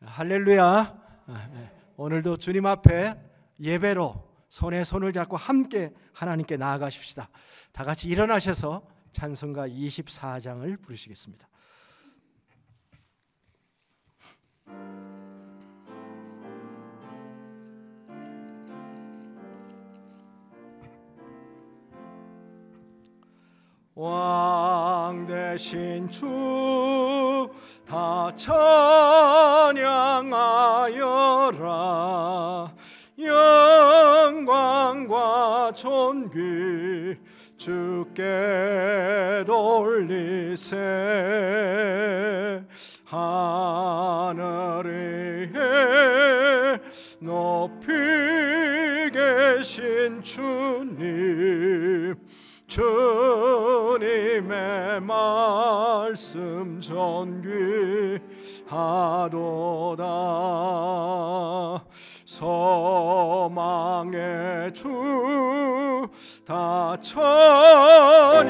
할렐루야. 오늘도 주님 앞에 예배로 손에 손을 잡고 함께 하나님께 나아가십시다. 다 같이 일어나셔서 찬송가 24장을 부르시겠습니다. 왕 대신 주 다 찬양하여라. 영광과 존귀 주께 돌리세. 하늘 위에 높이 계신 주님, 주님의 말씀 존귀하도다. 소망의 주 다 찬양하여라.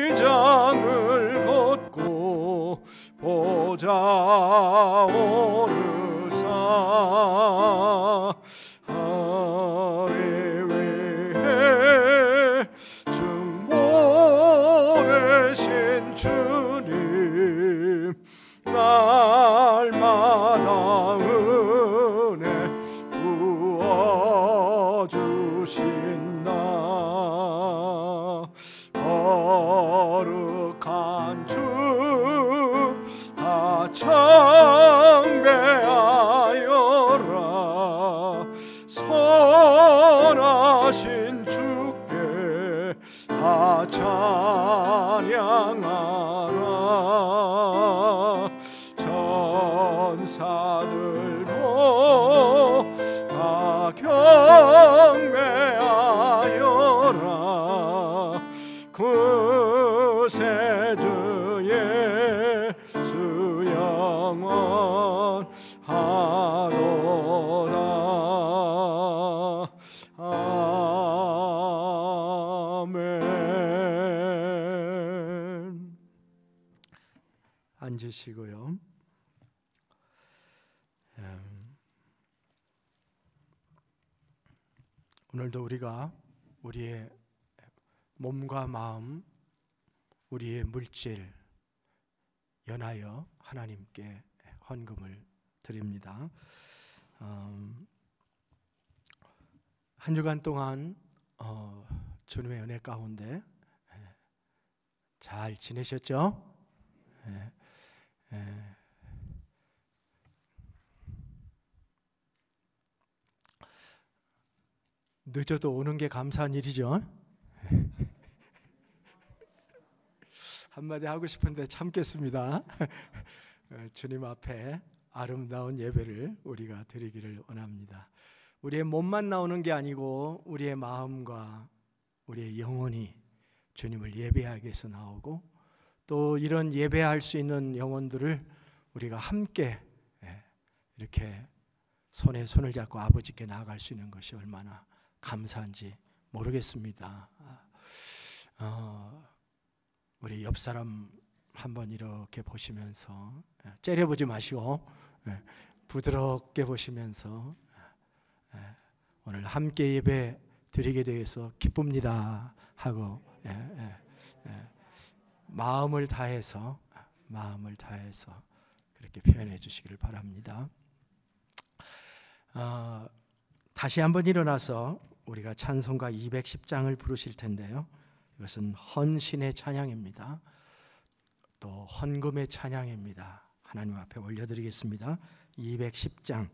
휘장을 걷고 보좌 오르사. 주님 날마다 은혜 부어주신다. 거룩한 주 다 창배하여라. 선하신 주께 다 찬양하라. 전사들도 다 경배하여라. 구세주 예수 영원하도다. 아멘. 앉으시고요. 오늘도 우리가 우리의 몸과 마음, 우리의 물질 연하여 하나님께 헌금을 드립니다. 한 주간 동안 주님의 은혜 가운데 잘 지내셨죠? 늦어도 오는 게 감사한 일이죠. 한마디 하고 싶은데 참겠습니다. 주님 앞에 아름다운 예배를 우리가 드리기를 원합니다. 우리의 몸만 나오는 게 아니고 우리의 마음과 우리의 영혼이 주님을 예배하기 위해서 나오고, 또 이런 예배할 수 있는 영혼들을 우리가 함께 이렇게 손에 손을 잡고 아버지께 나아갈 수 있는 것이 얼마나 감사한지 모르겠습니다. 우리 옆 사람 한번 이렇게 보시면서 째려보지 마시고 부드럽게 보시면서 오늘 함께 예배 드리게 되어서 기쁩니다 하고 마음을 다해서 그렇게 표현해 주시기를 바랍니다. 다시 한번 일어나서 우리가 찬송가 210장을 부르실 텐데요, 이것은 헌신의 찬양입니다. 또 헌금의 찬양입니다. 하나님 앞에 올려드리겠습니다. 210장.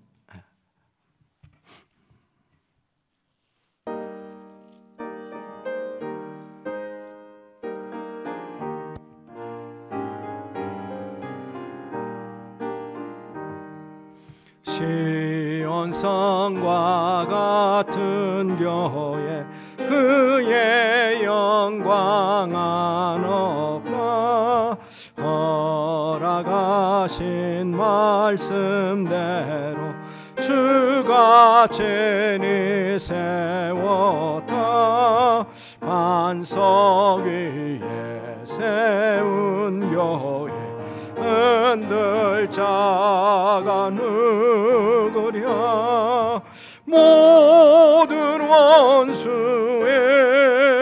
시온성과 같은 교회, 그의 영광은 없다. 허락하신 말씀대로 주가 친히 세웠다. 반석 위에 세운 교회 흔들 자가 누구랴. 모든 원수의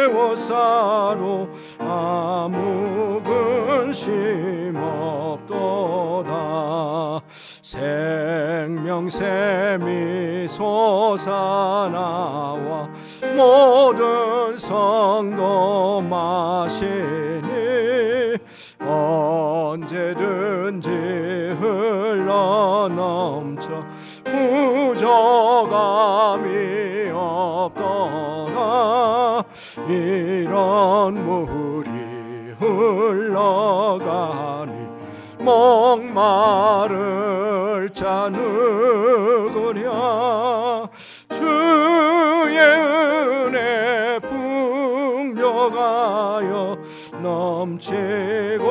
워사로 아무 근심 없도다. 생명샘이 솟아나와 모든 성도 마시니 언제든지 흘러넘쳐 부족함이 없도다. 이런 물이 흘러가니 목마를 자 누구랴. 주의 은혜 풍족하여 넘치고도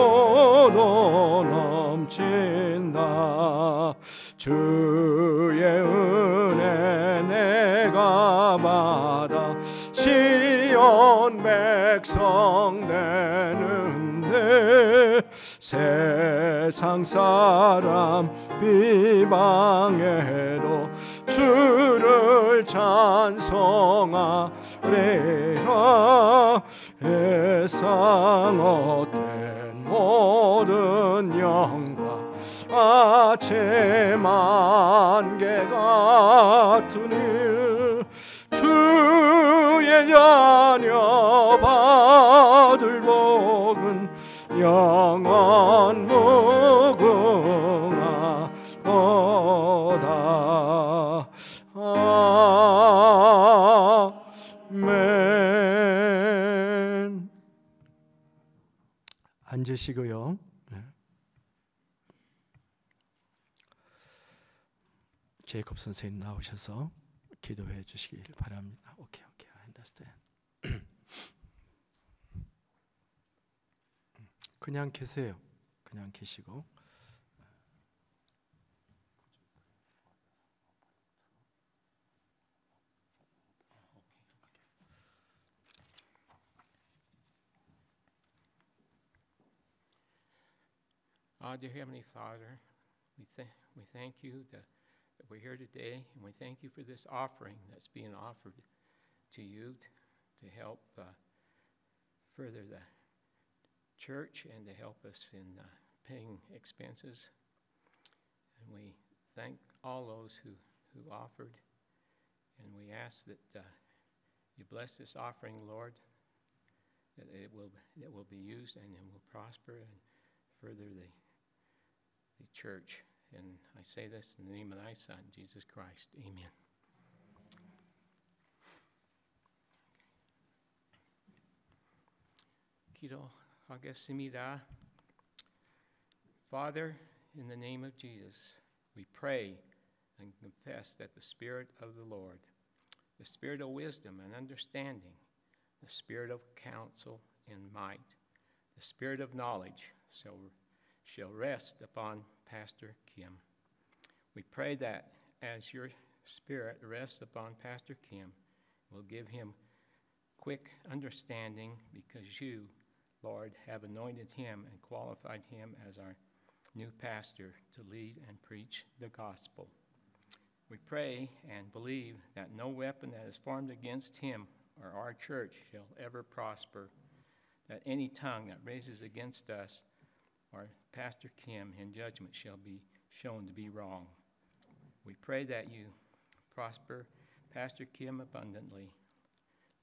넘친다. 주의 은혜 내가 받아 시온 백성 되는데 세상 사람 비방해도 주를 찬송하리라. 세상 헛된 모든 영광 아침 안개 같으니 주의 자녀 받을 복은 영원 무궁하도다. 아멘. 앉으시고요. 제이콥 선생님 나오셔서 기도해 주시길 바랍니다. 오케이, I understand. 그냥 계세요. 그냥 계시고. Dear Heavenly Father, we thank you that we're here today, and we thank you for this offering that's being offered to you to help further the church and to help us in paying expenses. And we thank all those who offered, and we ask that you bless this offering, Lord, that it will be used and it will prosper and further the church. And I say this in the name of thy Son, Jesus Christ. Amen. Kidohagesimida. Father, in the name of Jesus, we pray and confess that the Spirit of the Lord, the Spirit of wisdom and understanding, the Spirit of counsel and might, the Spirit of knowledge shall rest upon Pastor Kim. We pray that as your Spirit rests upon Pastor Kim, will give him quick understanding, because you, Lord, have anointed him and qualified him as our new pastor to lead and preach the gospel. We pray and believe that no weapon that is formed against him or our church shall ever prosper, that any tongue that raises against us or Pastor Kim in judgment shall be shown to be wrong. We pray that you prosper Pastor Kim abundantly,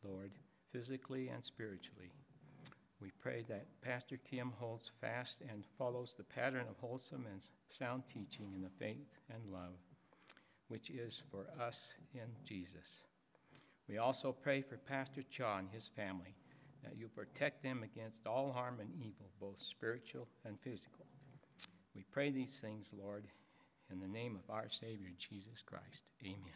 Lord, physically and spiritually. We pray that Pastor Kim holds fast and follows the pattern of wholesome and sound teaching in the faith and love, which is for us in Jesus. We also pray for Pastor Cha and his family, that you protect them against all harm and evil, both spiritual and physical. We pray these things, Lord, in the name of our Savior, Jesus Christ. Amen.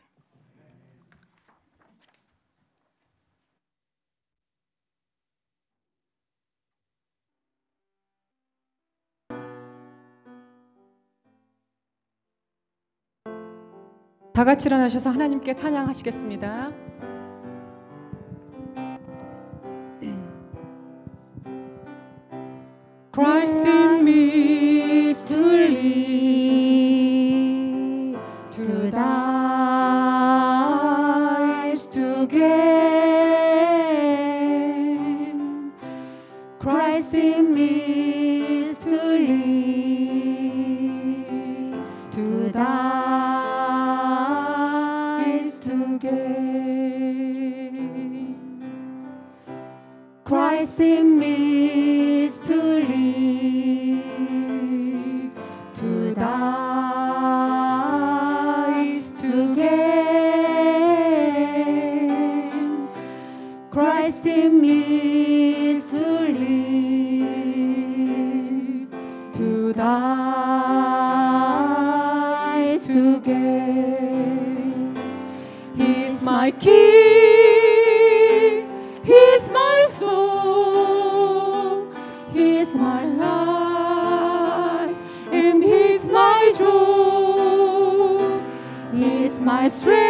다 같이 일어나셔서 하나님께 찬양하시겠습니다. Christ in me is to live, to die is to gain. Christ in me is to live, to die is to gain. Christ in me is to live, to die is to gain. Christ in me is to live, to die is to gain. He's my King, He's my soul, He's my life, and He's my joy. He's my strength,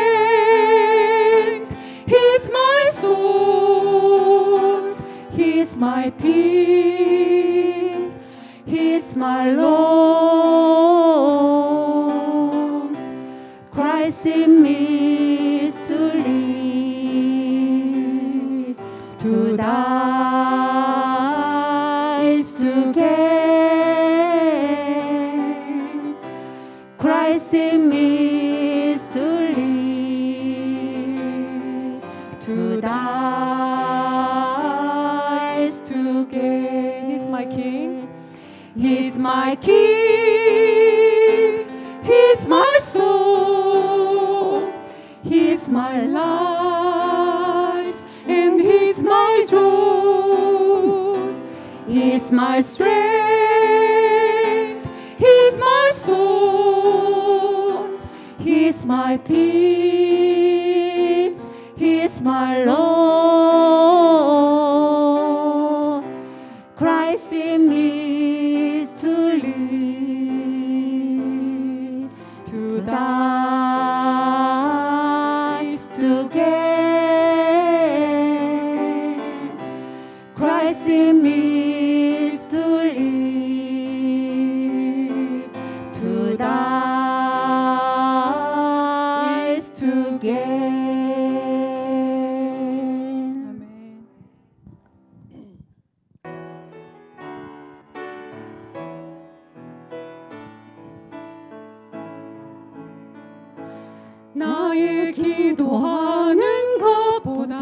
He's my sword, He's my peace, He's my Lord. Christ in me is to live, to die is to gain. Christ in me is to live, to die is to gain. He's my King, He's my King, He's my soul, He's my life, and He's my joy. He's my strength, He's my sword, He's my peace, He's my Lord. Christ in me is to live, to die is to gain. Christ in me is to live, to die is to gain. 아멘. 나의 기도하는 것보다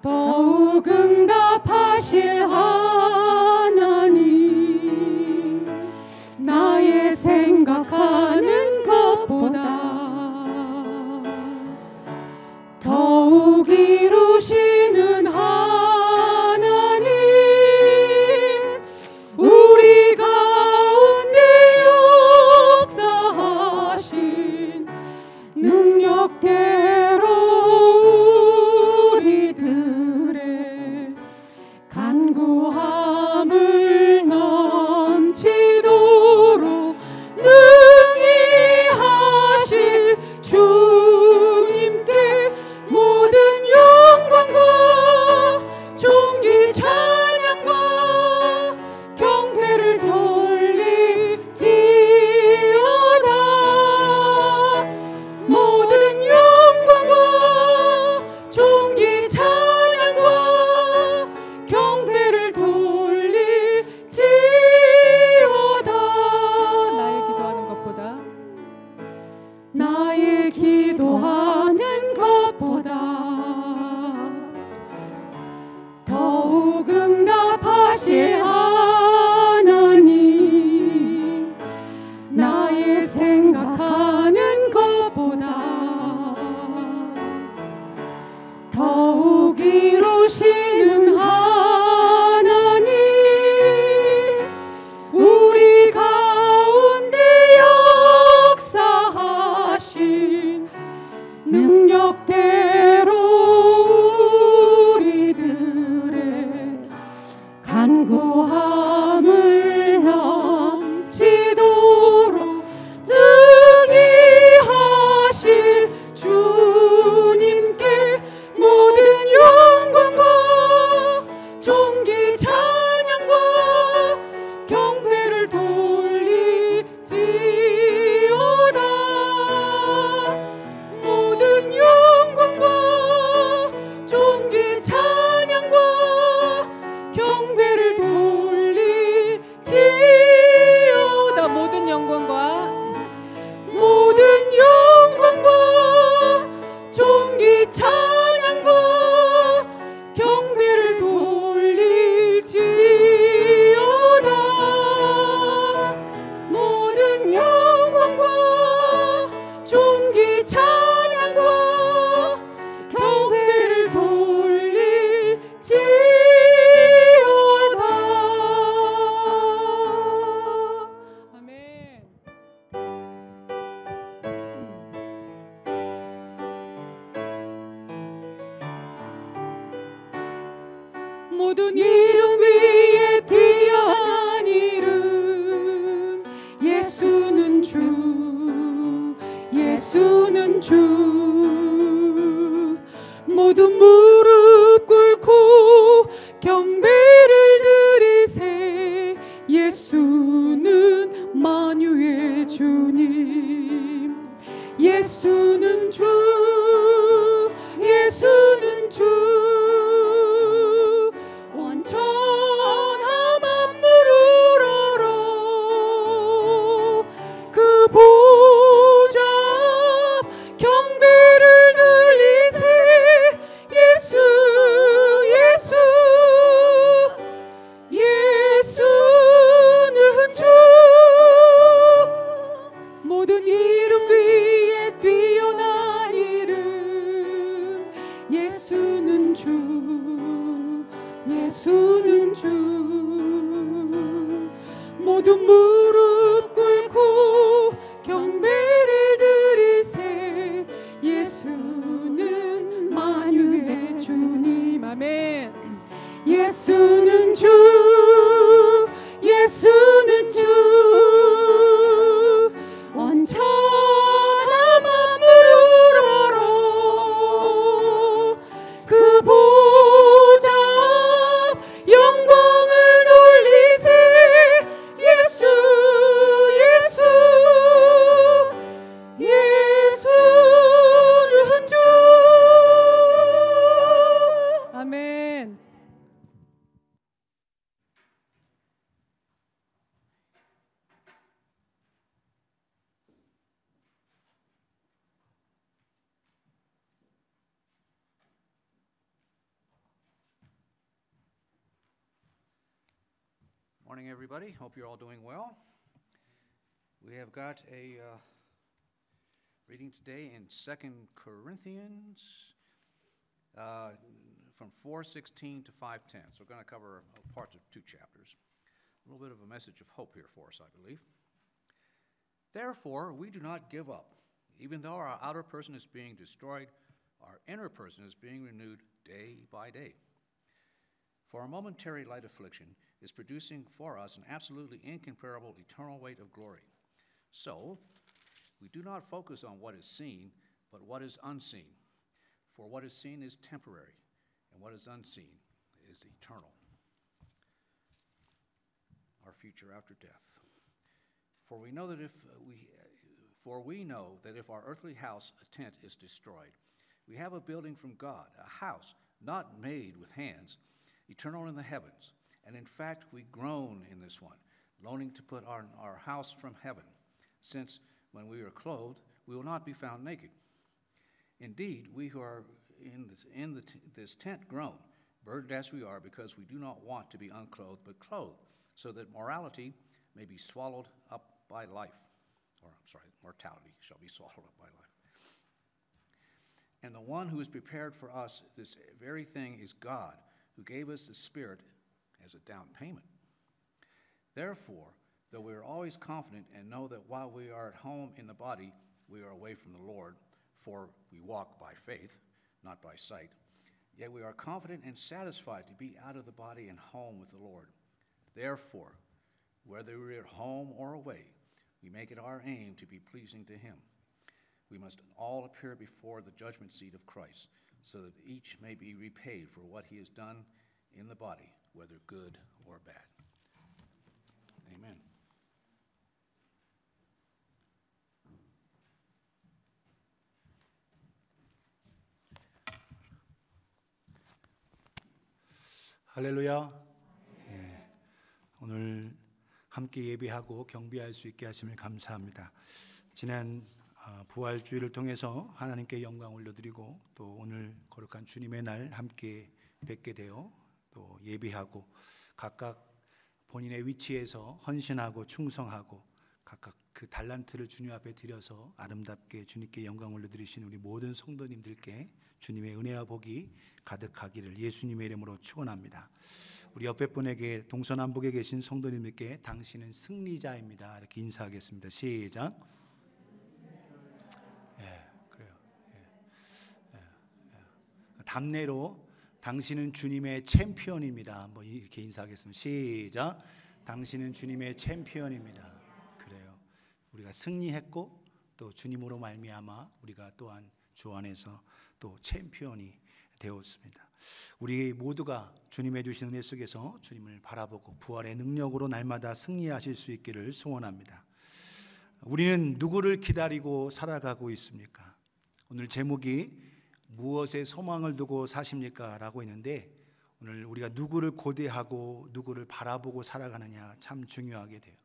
더욱 응답하실 하나님, 나의 생각하는 것보다 더욱 이루시는 하나님, 우리 가운데 역사하신 능력대로 우리들의 간구함을 넘치도록 능히 하실 주님께 모든 영광과 존귀 찬양과 경배를 돌리지어다. 모든 영광과 존귀 찬양과 경배를 돌리지어다. 나의 기도하는 것보다 더욱 응답하실 하나님, 나의 생각하는 것보다 더욱 이루시는 하나님, 우리 가운데 역사하신 능력대로 우리들의 간구함을 넘치도록 능히 하실 주님께 모든 영광과 존귀 모든 이름 위에 뛰어난 이름 예수는 주 예수는 주 모두 무릎 꿇고 경배를 드리세 예수는 만유의 주님 예수는 주 예수는 주 온전한 만물을 알아 그 보좌 경배를 들리세 예수 예수 예수는 주 모든 이름 위에 뛰어난 이름 예수는 주 예수는 주 모두 무릎 꿇고 경배를 드리세 예수는 만유의 주님 아멘 예수는 주 예수는 주 온전한 만물을 알아 그 보좌 영광을 돌리세 예수 예수 예수는 주 아멘. Morning, everybody. Hope you're all doing well. We have got a reading today in 2 Corinthians from 4:16 to 5:10. So we're going to cover parts of 2 chapters. A little bit of a message of hope here for us, I believe. Therefore, we do not give up. Even though our outer person is being destroyed, our inner person is being renewed day by day. For a momentary light affliction is producing for us an absolutely incomparable eternal weight of glory. So, we do not focus on what is seen, but what is unseen. For what is seen is temporary, and what is unseen is eternal. Our future after death. For we know that if our earthly house, a tent, is destroyed, we have a building from God, a house not made with hands, eternal in the heavens. And in fact, we groan in this one, longing to put our house from heaven, since when we are clothed, we will not be found naked. Indeed, we who are in this tent groan, burdened as we are, because we do not want to be unclothed, but clothed, so that morality may be swallowed up by life. Mortality shall be swallowed up by life. And the one who has prepared for us this very thing is God, who gave us the Spirit as a down payment. Therefore, though we are always confident and know that while we are at home in the body, we are away from the Lord, for we walk by faith, not by sight, yet we are confident and satisfied to be out of the body and home with the Lord. Therefore, whether we are at home or away, we make it our aim to be pleasing to him. We must all appear before the judgment seat of Christ, so that each may be repaid for what he has done in the body, whether good or bad. Amen. 할렐루야. 예, 오늘 함께 예배하고 경배할 수 있게 하심을 감사합니다. 지난 부활주의를 통해서 하나님께 영광 올려드리고 또 오늘 거룩한 주님의 날 함께 뵙게 되어 또 예배하고 각각 본인의 위치에서 헌신하고 충성하고 각각 그 달란트를 주님 앞에 드려서 아름답게 주님께 영광 올려드리신 우리 모든 성도님들께 주님의 은혜와 복이 가득하기를 예수님의 이름으로 축원합니다. 우리 옆에 분에게 동서남북에 계신 성도님들께 당신은 승리자입니다. 이렇게 인사하겠습니다. 시작. 예, 그래요. 예, 예, 예. 답례로 당신은 주님의 챔피언입니다. 한번 이렇게 인사하겠습니다. 시작. 당신은 주님의 챔피언입니다. 그래요. 우리가 승리했고 또 주님으로 말미암아 우리가 또한 주 안에서 또 챔피언이 되었습니다. 우리 모두가 주님의 주신 은혜 속에서 주님을 바라보고 부활의 능력으로 날마다 승리하실 수 있기를 소원합니다. 우리는 누구를 기다리고 살아가고 있습니까? 오늘 제목이 무엇에 소망을 두고 사십니까? 라고 있는데 오늘 우리가 누구를 고대하고 누구를 바라보고 살아가느냐 참 중요하게 돼요.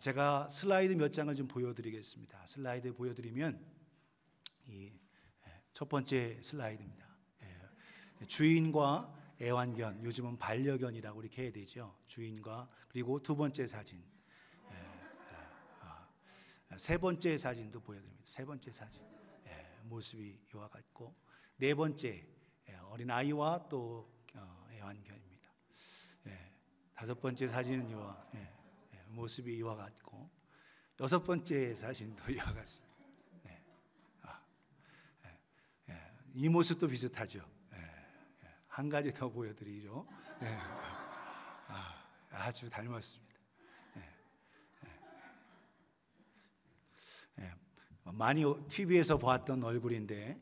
제가 슬라이드 몇 장을 좀 보여드리겠습니다. 슬라이드 보여드리면 이 첫 번째 슬라이드입니다. 주인과 애완견, 요즘은 반려견이라고 이렇게 해야 되죠. 주인과, 그리고 두 번째 사진, 세 번째 사진도 보여드립니다. 세 번째 사진, 모습이 이와 같고, 네 번째 어린 아이와 또 애완견입니다. 다섯 번째 사진은 이와 모습이 이와 같고, 여섯 번째 사진도 이와 같습니다. 이 모습도 비슷하죠. 한 가지 더 보여드리죠. 아주 닮았습니다. 많이 TV에서 보았던 얼굴인데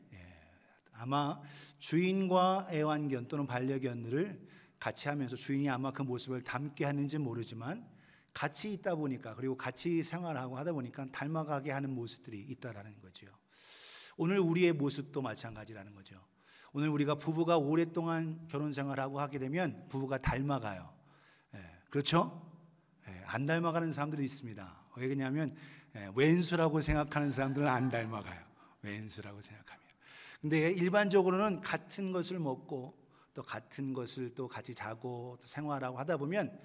아마 주인과 애완견 또는 반려견들을 같이 하면서 주인이 아마 그 모습을 닮게 하는지 모르지만 같이 있다 보니까, 그리고 같이 생활하고 하다 보니까 닮아가게 하는 모습들이 있다라는 거죠. 오늘 우리의 모습도 마찬가지라는 거죠. 오늘 우리가 부부가 오랫동안 결혼 생활하고 하게 되면 부부가 닮아가요. 그렇죠? 안 닮아가는 사람들이 있습니다. 왜 그러냐면 왼수라고 생각하는 사람들은 안 닮아가요. 왼수라고 생각하면. 근데 일반적으로는 같은 것을 먹고 또 같은 것을 또 같이 자고 또 생활하고 하다 보면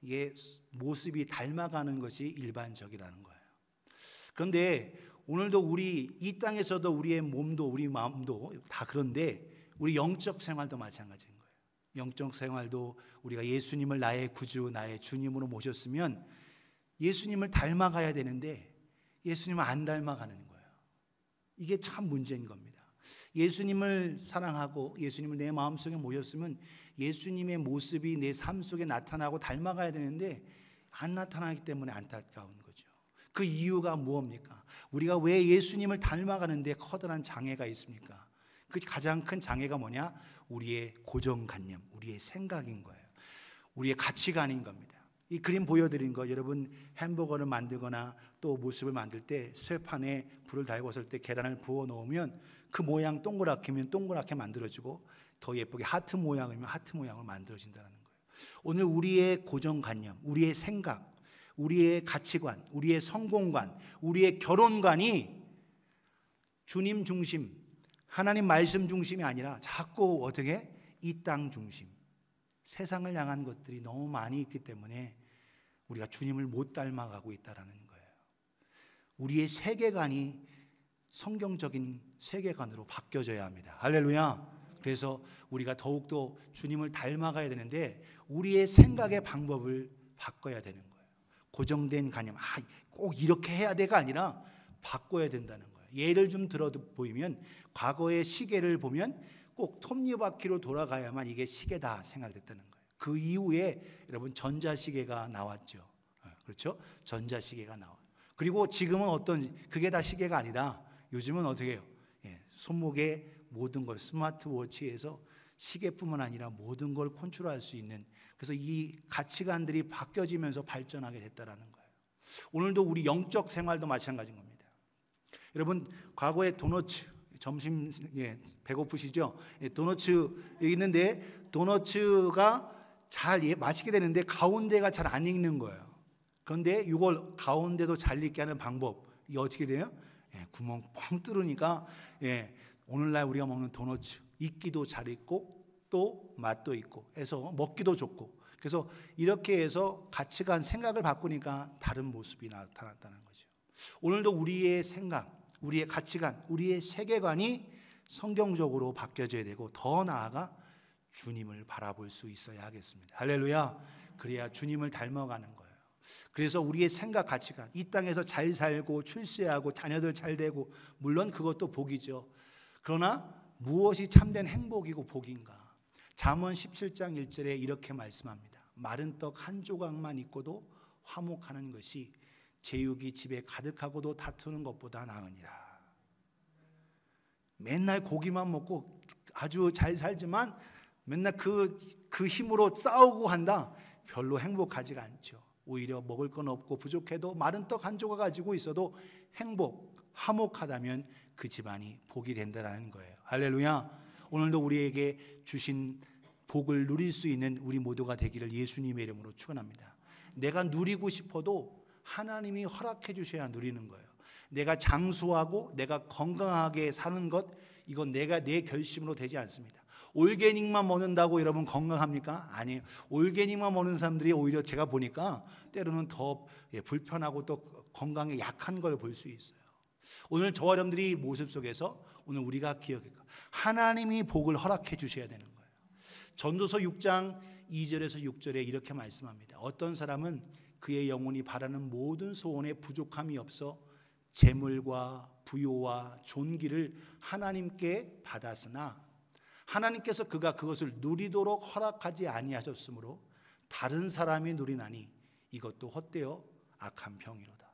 이게 모습이 닮아가는 것이 일반적이라는 거예요. 그런데 오늘도 우리 이 땅에서도 우리의 몸도 우리 마음도 다 그런데 우리 영적 생활도 마찬가지인 거예요. 영적 생활도 우리가 예수님을 나의 구주, 나의 주님으로 모셨으면 예수님을 닮아가야 되는데 예수님을 안 닮아가는 거예요. 이게 참 문제인 겁니다. 예수님을 사랑하고 예수님을 내 마음속에 모셨으면 예수님의 모습이 내 삶 속에 나타나고 닮아가야 되는데 안 나타나기 때문에 안타까운 거죠. 그 이유가 무엇입니까? 우리가 왜 예수님을 닮아가는데 커다란 장애가 있습니까? 그 가장 큰 장애가 뭐냐? 우리의 고정관념, 우리의 생각인 거예요. 우리의 가치관인 겁니다. 이 그림 보여드린 거, 여러분 햄버거를 만들거나 또 모습을 만들 때 쇠판에 불을 달궜을 때 계란을 부어 놓으면 그 모양 동그랗게면 동그랗게 만들어지고 더 예쁘게 하트 모양이면 하트 모양으로 만들어진다는 거예요. 오늘 우리의 고정관념, 우리의 생각, 우리의 가치관, 우리의 성공관, 우리의 결혼관이 주님 중심, 하나님 말씀 중심이 아니라 자꾸 어떻게 이 땅 중심, 세상을 향한 것들이 너무 많이 있기 때문에 우리가 주님을 못 닮아가고 있다는 거예요. 우리의 세계관이 성경적인 세계관으로 바뀌어져야 합니다. 할렐루야. 그래서 우리가 더욱더 주님을 닮아가야 되는데 우리의 생각의 방법을 바꿔야 되는 거예요. 고정된 관념, 꼭 이렇게 해야 돼가 아니라 바꿔야 된다는 거예요. 예를 좀 들어 보이면 과거의 시계를 보면 꼭 톱니바퀴로 돌아가야만 이게 시계다 생각됐다는 거예요. 그 이후에 여러분 전자시계가 나왔죠. 그렇죠? 전자시계가 나와요. 그리고 지금은 그게 다 시계가 아니다. 요즘은 어떻게 해요? 손목에 모든 걸 스마트워치에서 시계뿐만 아니라 모든 걸 컨트롤할 수 있는, 그래서 이 가치관들이 바뀌어지면서 발전하게 됐다라는 거예요. 오늘도 우리 영적 생활도 마찬가지인 겁니다. 여러분 과거에 도너츠, 점심 배고프시죠? 도너츠 있는데 도너츠가 잘 맛있게 되는데 가운데가 잘 안 익는 거예요. 그런데 이걸 가운데도 잘 익게 하는 방법, 이게 어떻게 돼요? 구멍 뻥 뚫으니까 오늘날 우리가 먹는 도너츠 익기도 잘 익고 또 맛도 있고 해서 먹기도 좋고, 그래서 이렇게 해서 가치관, 생각을 바꾸니까 다른 모습이 나타났다는 거죠. 오늘도 우리의 생각, 우리의 가치관, 우리의 세계관이 성경적으로 바뀌어져야 되고 더 나아가 주님을 바라볼 수 있어야 하겠습니다. 할렐루야. 그래야 주님을 닮아가는 거예요. 그래서 우리의 생각, 가치관, 이 땅에서 잘 살고 출세하고 자녀들 잘 되고, 물론 그것도 복이죠. 그러나 무엇이 참된 행복이고 복인가? 잠언 17장 1절에 이렇게 말씀합니다. 마른 떡 한 조각만 있고도 화목하는 것이 제육이 집에 가득하고도 다투는 것보다 나으니라. 맨날 고기만 먹고 아주 잘 살지만 맨날 그 힘으로 싸우고 한다. 별로 행복하지가 않죠. 오히려 먹을 건 없고 부족해도 마른 떡 한 조각 가지고 있어도 화목하다면 그 집안이 복이 된다는 거예요. 할렐루야. 오늘도 우리에게 주신 복을 누릴 수 있는 우리 모두가 되기를 예수님의 이름으로 축원합니다. 내가 누리고 싶어도 하나님이 허락해 주셔야 누리는 거예요. 내가 장수하고 내가 건강하게 사는 것, 이건 내 결심으로 되지 않습니다. 올게닉만 먹는다고 여러분 건강합니까? 아니에요. 올게닉만 먹는 사람들이 오히려 제가 보니까 때로는 더 불편하고 또 건강에 약한 걸 볼 수 있어요. 오늘 저와 여러분들이 모습 속에서 오늘 우리가 기억해야 하나님이 복을 허락해 주셔야 되는 거예요. 전도서 6장 2절에서 6절에 이렇게 말씀합니다. 어떤 사람은 그의 영혼이 바라는 모든 소원에 부족함이 없어 재물과 부요와 존귀를 하나님께 받았으나 하나님께서 그가 그것을 누리도록 허락하지 아니하셨으므로 다른 사람이 누리나니 이것도 헛되어 악한 병이로다.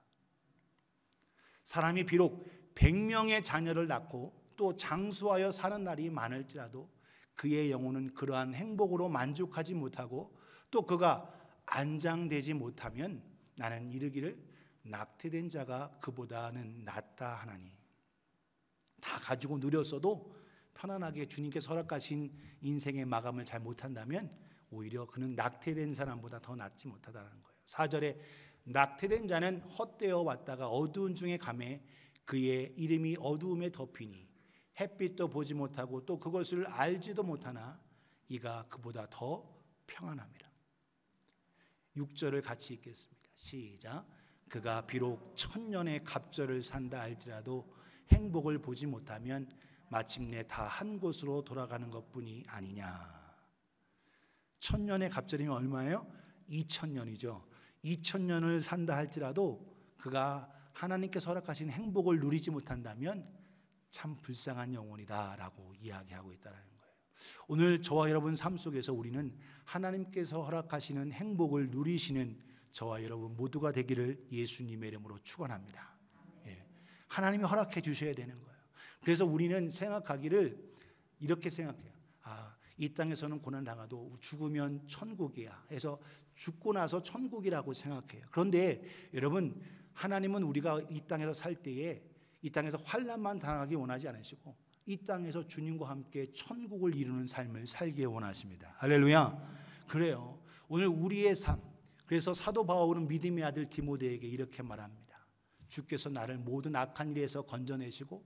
사람이 비록 100명의 자녀를 낳고 또 장수하여 사는 날이 많을지라도 그의 영혼은 그러한 행복으로 만족하지 못하고 또 그가 안장되지 못하면 나는 이르기를 낙태된 자가 그보다는 낫다 하나니. 다 가지고 누렸어도 편안하게 주님께서 허락하신 인생의 마감을 잘 못한다면 오히려 그는 낙태된 사람보다 더 낫지 못하다는 거예요. 4절에 낙태된 자는 헛되어 왔다가 어두운 중에 가매 그의 이름이 어두움에 덮이니 햇빛도 보지 못하고 또 그것을 알지도 못하나 이가 그보다 더 평안함이라. 6절을 같이 읽겠습니다. 시작. 그가 비록 1000년의 갑절을 산다 할지라도 행복을 보지 못하면 마침내 다 한 곳으로 돌아가는 것뿐이 아니냐. 1000년의 갑절이면 얼마예요? 2000년이죠. 2000년을 산다 할지라도 그가 하나님께서 허락하신 행복을 누리지 못한다면 참 불쌍한 영혼이다라고 이야기하고 있다는 거예요. 오늘 저와 여러분 삶 속에서 우리는 하나님께서 허락하시는 행복을 누리시는 저와 여러분 모두가 되기를 예수님의 이름으로 축원합니다. 예. 하나님이 허락해 주셔야 되는 거예요. 그래서 우리는 생각하기를 이렇게 생각해요. 이 땅에서는 고난 당하도 죽으면 천국이야. 해서 죽고 나서 천국이라고 생각해요. 그런데 여러분, 하나님은 우리가 이 땅에서 살 때에 이 땅에서 환난만 당하기 원하지 않으시고 이 땅에서 주님과 함께 천국을 이루는 삶을 살기에 원하십니다. 할렐루야. 그래요. 오늘 우리의 삶, 그래서 사도 바울은 믿음의 아들 디모데에게 이렇게 말합니다. 주께서 나를 모든 악한 일에서 건져내시고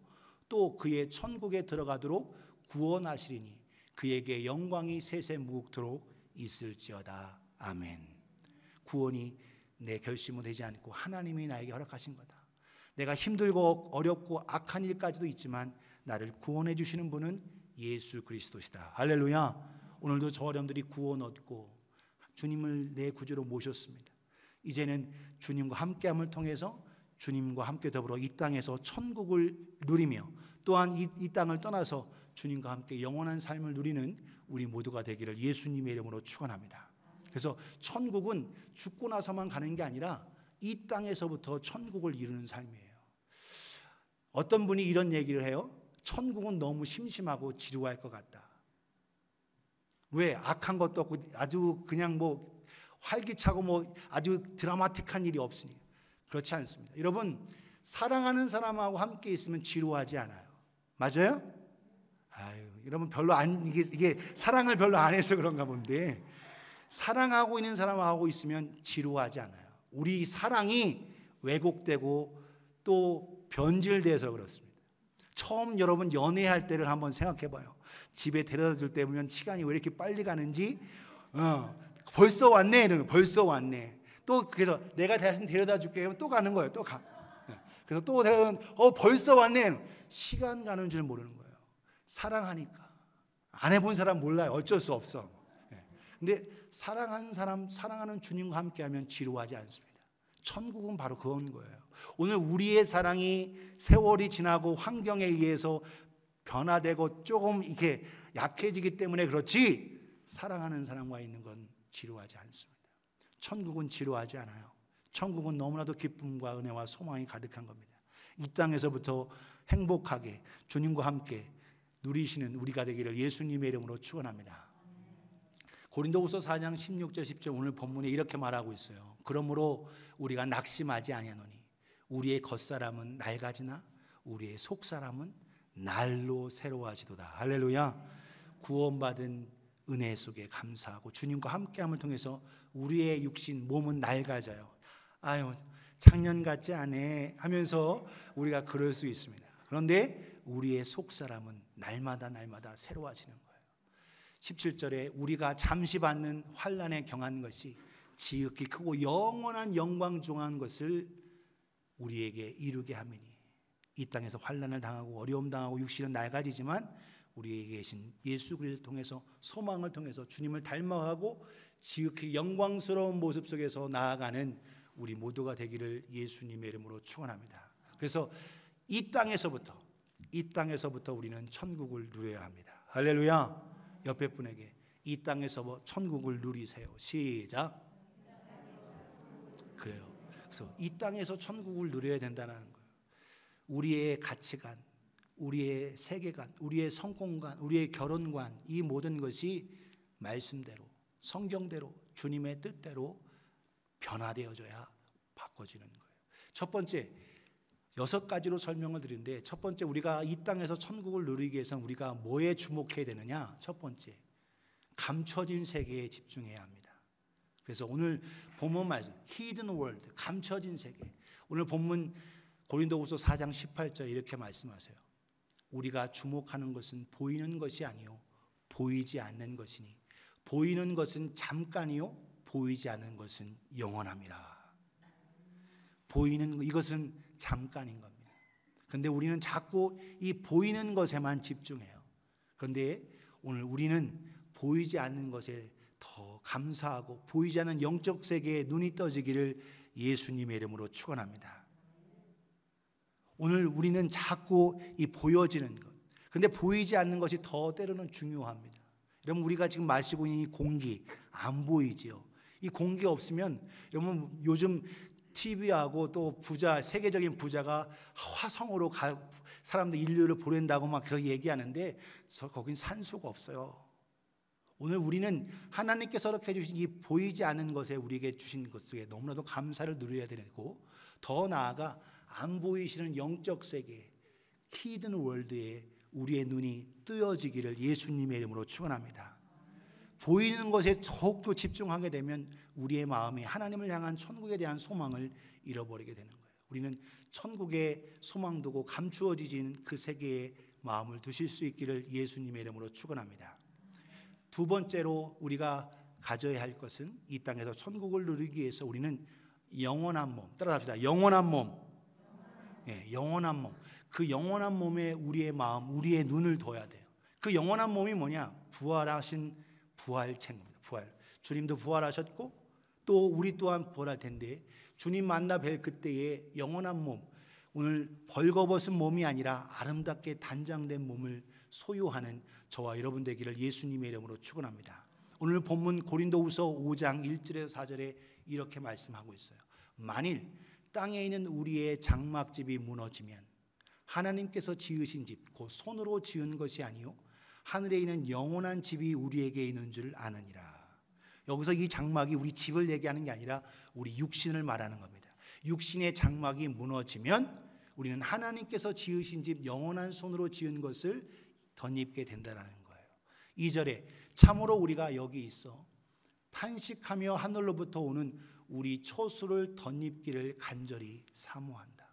또 그의 천국에 들어가도록 구원하시리니 그에게 영광이 세세 무궁토록 있을지어다. 아멘. 구원이 내 결심은 되지 않고 하나님이 나에게 허락하신 거다. 내가 힘들고 어렵고 악한 일까지도 있지만 나를 구원해 주시는 분은 예수 그리스도시다. 할렐루야. 오늘도 저와 여러분들이 구원 얻고 주님을 내 구주로 모셨습니다. 이제는 주님과 함께함을 통해서 주님과 함께 더불어 이 땅에서 천국을 누리며 또한 이 땅을 떠나서 주님과 함께 영원한 삶을 누리는 우리 모두가 되기를 예수님의 이름으로 축원합니다. 그래서 천국은 죽고 나서만 가는 게 아니라 이 땅에서부터 천국을 이루는 삶이에요. 어떤 분이 이런 얘기를 해요. 천국은 너무 심심하고 지루할 것 같다. 왜? 악한 것도 없고 아주 그냥 뭐 활기차고 뭐 아주 드라마틱한 일이 없으니. 그렇지 않습니다. 여러분, 사랑하는 사람하고 함께 있으면 지루하지 않아요. 맞아요? 여러분 별로 이게 사랑을 별로 안 해서 그런가 본데 사랑하고 있는 사람하고 있으면 지루하지 않아요. 우리 사랑이 왜곡되고 또 변질돼서 그렇습니다. 처음 여러분 연애할 때를 한번 생각해 봐요. 집에 데려다 줄 때 보면 시간이 왜 이렇게 빨리 가는지 벌써 왔네 이러는 벌써 왔네. 또 그래서 내가 대신 데려다 줄게 하면 또 가는 거예요. 또 가. 그래서 또 데려다 벌써 왔네. 시간 가는 줄 모르는 거예요. 사랑하니까. 안 해본 사람 몰라요. 어쩔 수 없어. 근데 사랑하는 사람, 사랑하는 주님과 함께하면 지루하지 않습니다. 천국은 바로 그런 거예요. 오늘 우리의 사랑이 세월이 지나고 환경에 의해서 변화되고 조금 이렇게 약해지기 때문에 그렇지 사랑하는 사람과 있는 건 지루하지 않습니다. 천국은 지루하지 않아요. 천국은 너무나도 기쁨과 은혜와 소망이 가득한 겁니다. 이 땅에서부터 행복하게 주님과 함께 누리시는 우리가 되기를 예수님의 이름으로 축원합니다. 고린도후서 4장 16절 10절 오늘 본문에 이렇게 말하고 있어요. 그러므로 우리가 낙심하지 아니하노니 우리의 겉사람은 낡아지나 우리의 속사람은 날로 새로워지도다. 할렐루야. 구원받은 은혜 속에 감사하고 주님과 함께함을 통해서 우리의 육신 몸은 낡아져요. 아유 작년 같지 않네 하면서 우리가 그럴 수 있습니다. 그런데 우리의 속사람은 날마다 새로워지는 거예요. 17절에 우리가 잠시 받는 환난에 경한 것이 지극히 크고 영원한 영광 중한 것을 우리에게 이루게 함이니 이 땅에서 환난을 당하고 어려움 당하고 육신은 낡아지지만 우리에게 계신 예수 그리스도를 통해서 소망을 통해서 주님을 닮아가고 지극히 영광스러운 모습 속에서 나아가는 우리 모두가 되기를 예수님의 이름으로 축원합니다. 그래서 이 땅에서부터 우리는 천국을 누려야 합니다. 할렐루야. 옆에 분에게 이 땅에서 천국을 누리세요. 시작. 그래요. 그래서 이 땅에서 천국을 누려야 된다는 거예요. 우리의 가치관, 우리의 세계관, 우리의 성공관, 우리의 결혼관, 이 모든 것이 말씀대로 성경대로 주님의 뜻대로 변화되어져야 바꿔지는 거예요. 첫 번째 6가지로 설명을 드리는데 첫 번째 우리가 이 땅에서 천국을 누리기 위해서는 우리가 뭐에 주목해야 되느냐? 첫 번째 감춰진 세계에 집중해야 합니다. 그래서 오늘 본문 말씀 Hidden World, 감춰진 세계. 오늘 본문 고린도후서 4장 18절 이렇게 말씀하세요. 우리가 주목하는 것은 보이는 것이 아니요 보이지 않는 것이니 보이는 것은 잠깐이요 보이지 않는 것은 영원함이라. 보이는 이것은 잠깐인 겁니다. 그런데 우리는 자꾸 이 보이는 것에만 집중해요. 그런데 오늘 우리는 보이지 않는 것에 더 감사하고 보이지 않는 영적 세계에 눈이 떠지기를 예수님의 이름으로 축원합니다. 오늘 우리는 자꾸 이 보여지는 것, 근데 보이지 않는 것이 더 때로는 중요합니다. 여러분 우리가 지금 마시고 있는 이 공기 안 보이지요. 이 공기 없으면 여러분 요즘 TV하고 또 부자 세계적인 부자가 화성으로 사람들 인류를 보낸다고 막 그렇게 얘기하는데 거긴 산소가 없어요. 오늘 우리는 하나님께서 이렇게 주신 이 보이지 않는 것에 우리에게 주신 것 속에 너무나도 감사를 누려야 되고 더 나아가 안 보이시는 영적 세계 히든 월드에 우리의 눈이 뜨여지기를 예수님의 이름으로 축원합니다. 보이는 것에 더욱더 집중하게 되면 우리의 마음이 하나님을 향한 천국에 대한 소망을 잃어버리게 되는 거예요. 우리는 천국에 소망 두고 감추어지진 그 세계에 마음을 두실 수 있기를 예수님의 이름으로 축원합니다. 두 번째로 우리가 가져야 할 것은 이 땅에서 천국을 누리기 위해서 우리는 영원한 몸, 따라합시다. 영원한 몸. 예, 영원한 몸. 그 영원한 몸에 우리의 마음, 우리의 눈을 둬야 돼요. 그 영원한 몸이 뭐냐? 부활하신 부활체입니다. 부활. 주님도 부활하셨고 또 우리 또한 부활할 텐데 주님 만나 뵐 그때의 영원한 몸, 오늘 벌거벗은 몸이 아니라 아름답게 단장된 몸을 소유하는 저와 여러분 되기를 예수님의 이름으로 축원합니다. 오늘 본문 고린도후서 5장 1절에서 4절에 이렇게 말씀하고 있어요. 만일 땅에 있는 우리의 장막집이 무너지면 하나님께서 지으신 집, 곧 손으로 지은 것이 아니요 하늘에 있는 영원한 집이 우리에게 있는 줄 아느니라. 여기서 이 장막이 우리 집을 얘기하는 게 아니라 우리 육신을 말하는 겁니다. 육신의 장막이 무너지면 우리는 하나님께서 지으신 집, 영원한 손으로 지은 것을 덧입게 된다는 거예요. 2절에 참으로 우리가 여기 있어 탄식하며 하늘로부터 오는 우리 초수를 덧입기를 간절히 사모한다.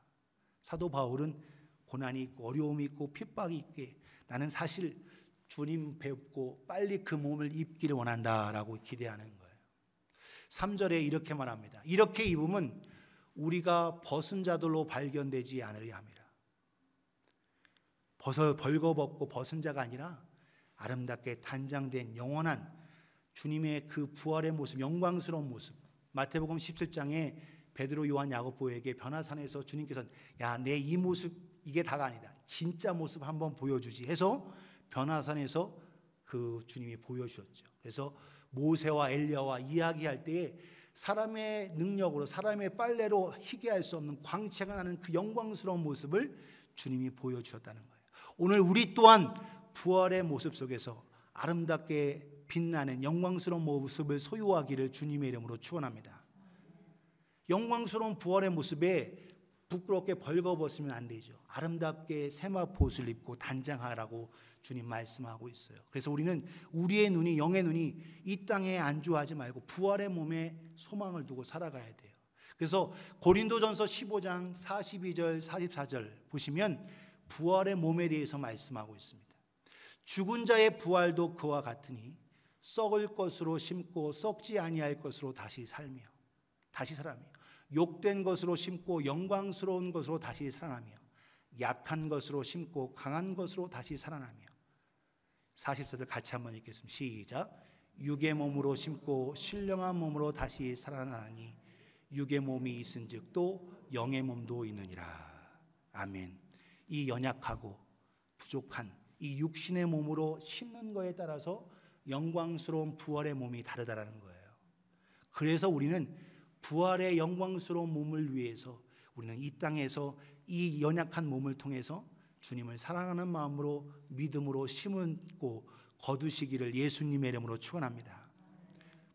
사도 바울은 고난이 있고 어려움이 있고 핍박이 있기에 나는 사실 주님 뵙고 빨리 그 몸을 입기를 원한다라고 기대하는 거예요. 3절에 이렇게 말합니다. 이렇게 입으면 우리가 벗은 자들로 발견되지 않으려 함이라. 벌거벗고 벗은 자가 아니라 아름답게 단장된 영원한 주님의 그 부활의 모습, 영광스러운 모습. 마태복음 17장에 베드로, 요한, 야고보에게 변화산에서 주님께서는 야, 내 이 모습 이게 다가 아니다. 진짜 모습 한번 보여주지 해서 변화산에서 그 주님이 보여주셨죠. 그래서 모세와 엘리야와 이야기할 때에 사람의 능력으로 사람의 빨래로 희게할 수 없는 광채가 나는 그 영광스러운 모습을 주님이 보여주셨다는 거예요. 오늘 우리 또한 부활의 모습 속에서 아름답게 빛나는 영광스러운 모습을 소유하기를 주님의 이름으로 축원합니다. 영광스러운 부활의 모습에 부끄럽게 벌거벗으면 안 되죠. 아름답게 세마포옷을 입고 단장하라고 주님 말씀하고 있어요. 그래서 우리는 우리의 눈이, 영의 눈이 이 땅에 안주하지 말고 부활의 몸에 소망을 두고 살아가야 돼요. 그래서 고린도전서 15장 42절 44절 보시면 부활의 몸에 대해서 말씀하고 있습니다. 죽은 자의 부활도 그와 같으니 썩을 것으로 심고 썩지 아니할 것으로 다시 살며 욕된 것으로 심고 영광스러운 것으로 다시 살아나며 약한 것으로 심고 강한 것으로 다시 살아나며 44절 같이 한번 읽겠습니다. 시작. 육의 몸으로 심고 신령한 몸으로 다시 살아나니 육의 몸이 있은즉 또 영의 몸도 있느니라. 아멘. 이 연약하고 부족한 이 육신의 몸으로 심는 거에 따라서 영광스러운 부활의 몸이 다르다라는 거예요. 그래서 우리는 부활의 영광스러운 몸을 위해서 우리는 이 땅에서 이 연약한 몸을 통해서 주님을 사랑하는 마음으로 믿음으로 심고 거두시기를 예수님의 이름으로 축원합니다.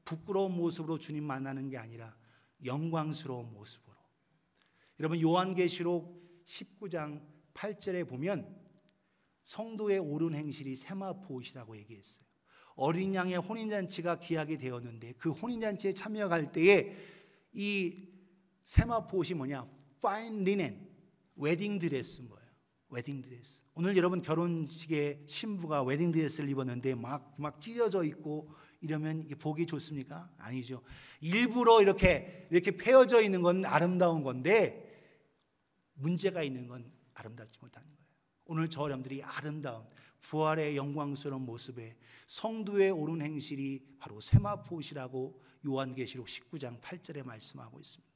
부끄러운 모습으로 주님 만나는 게 아니라 영광스러운 모습으로. 여러분 요한계시록 19장 8절에 보면 성도의 옳은 행실이 세마포옷이라고 얘기했어요. 어린 양의 혼인잔치가 기약이 되었는데 그 혼인잔치에 참여할 때에 이 세마포옷이 뭐냐? fine linen, 웨딩드레스인 거예요. 웨딩드레스. 오늘 여러분 결혼식에 신부가 웨딩드레스를 입었는데 막 찢어져 있고 이러면 이게 보기 좋습니까? 아니죠. 일부러 이렇게 펴져 있는 건 아름다운 건데 문제가 있는 건 아름답지 못한 거예요. 오늘 저 여러분들이 아름다운 부활의 영광스러운 모습에 성도의 옳은 행실이 바로 세마포옷이라고 요한계시록 19장 8절에 말씀하고 있습니다.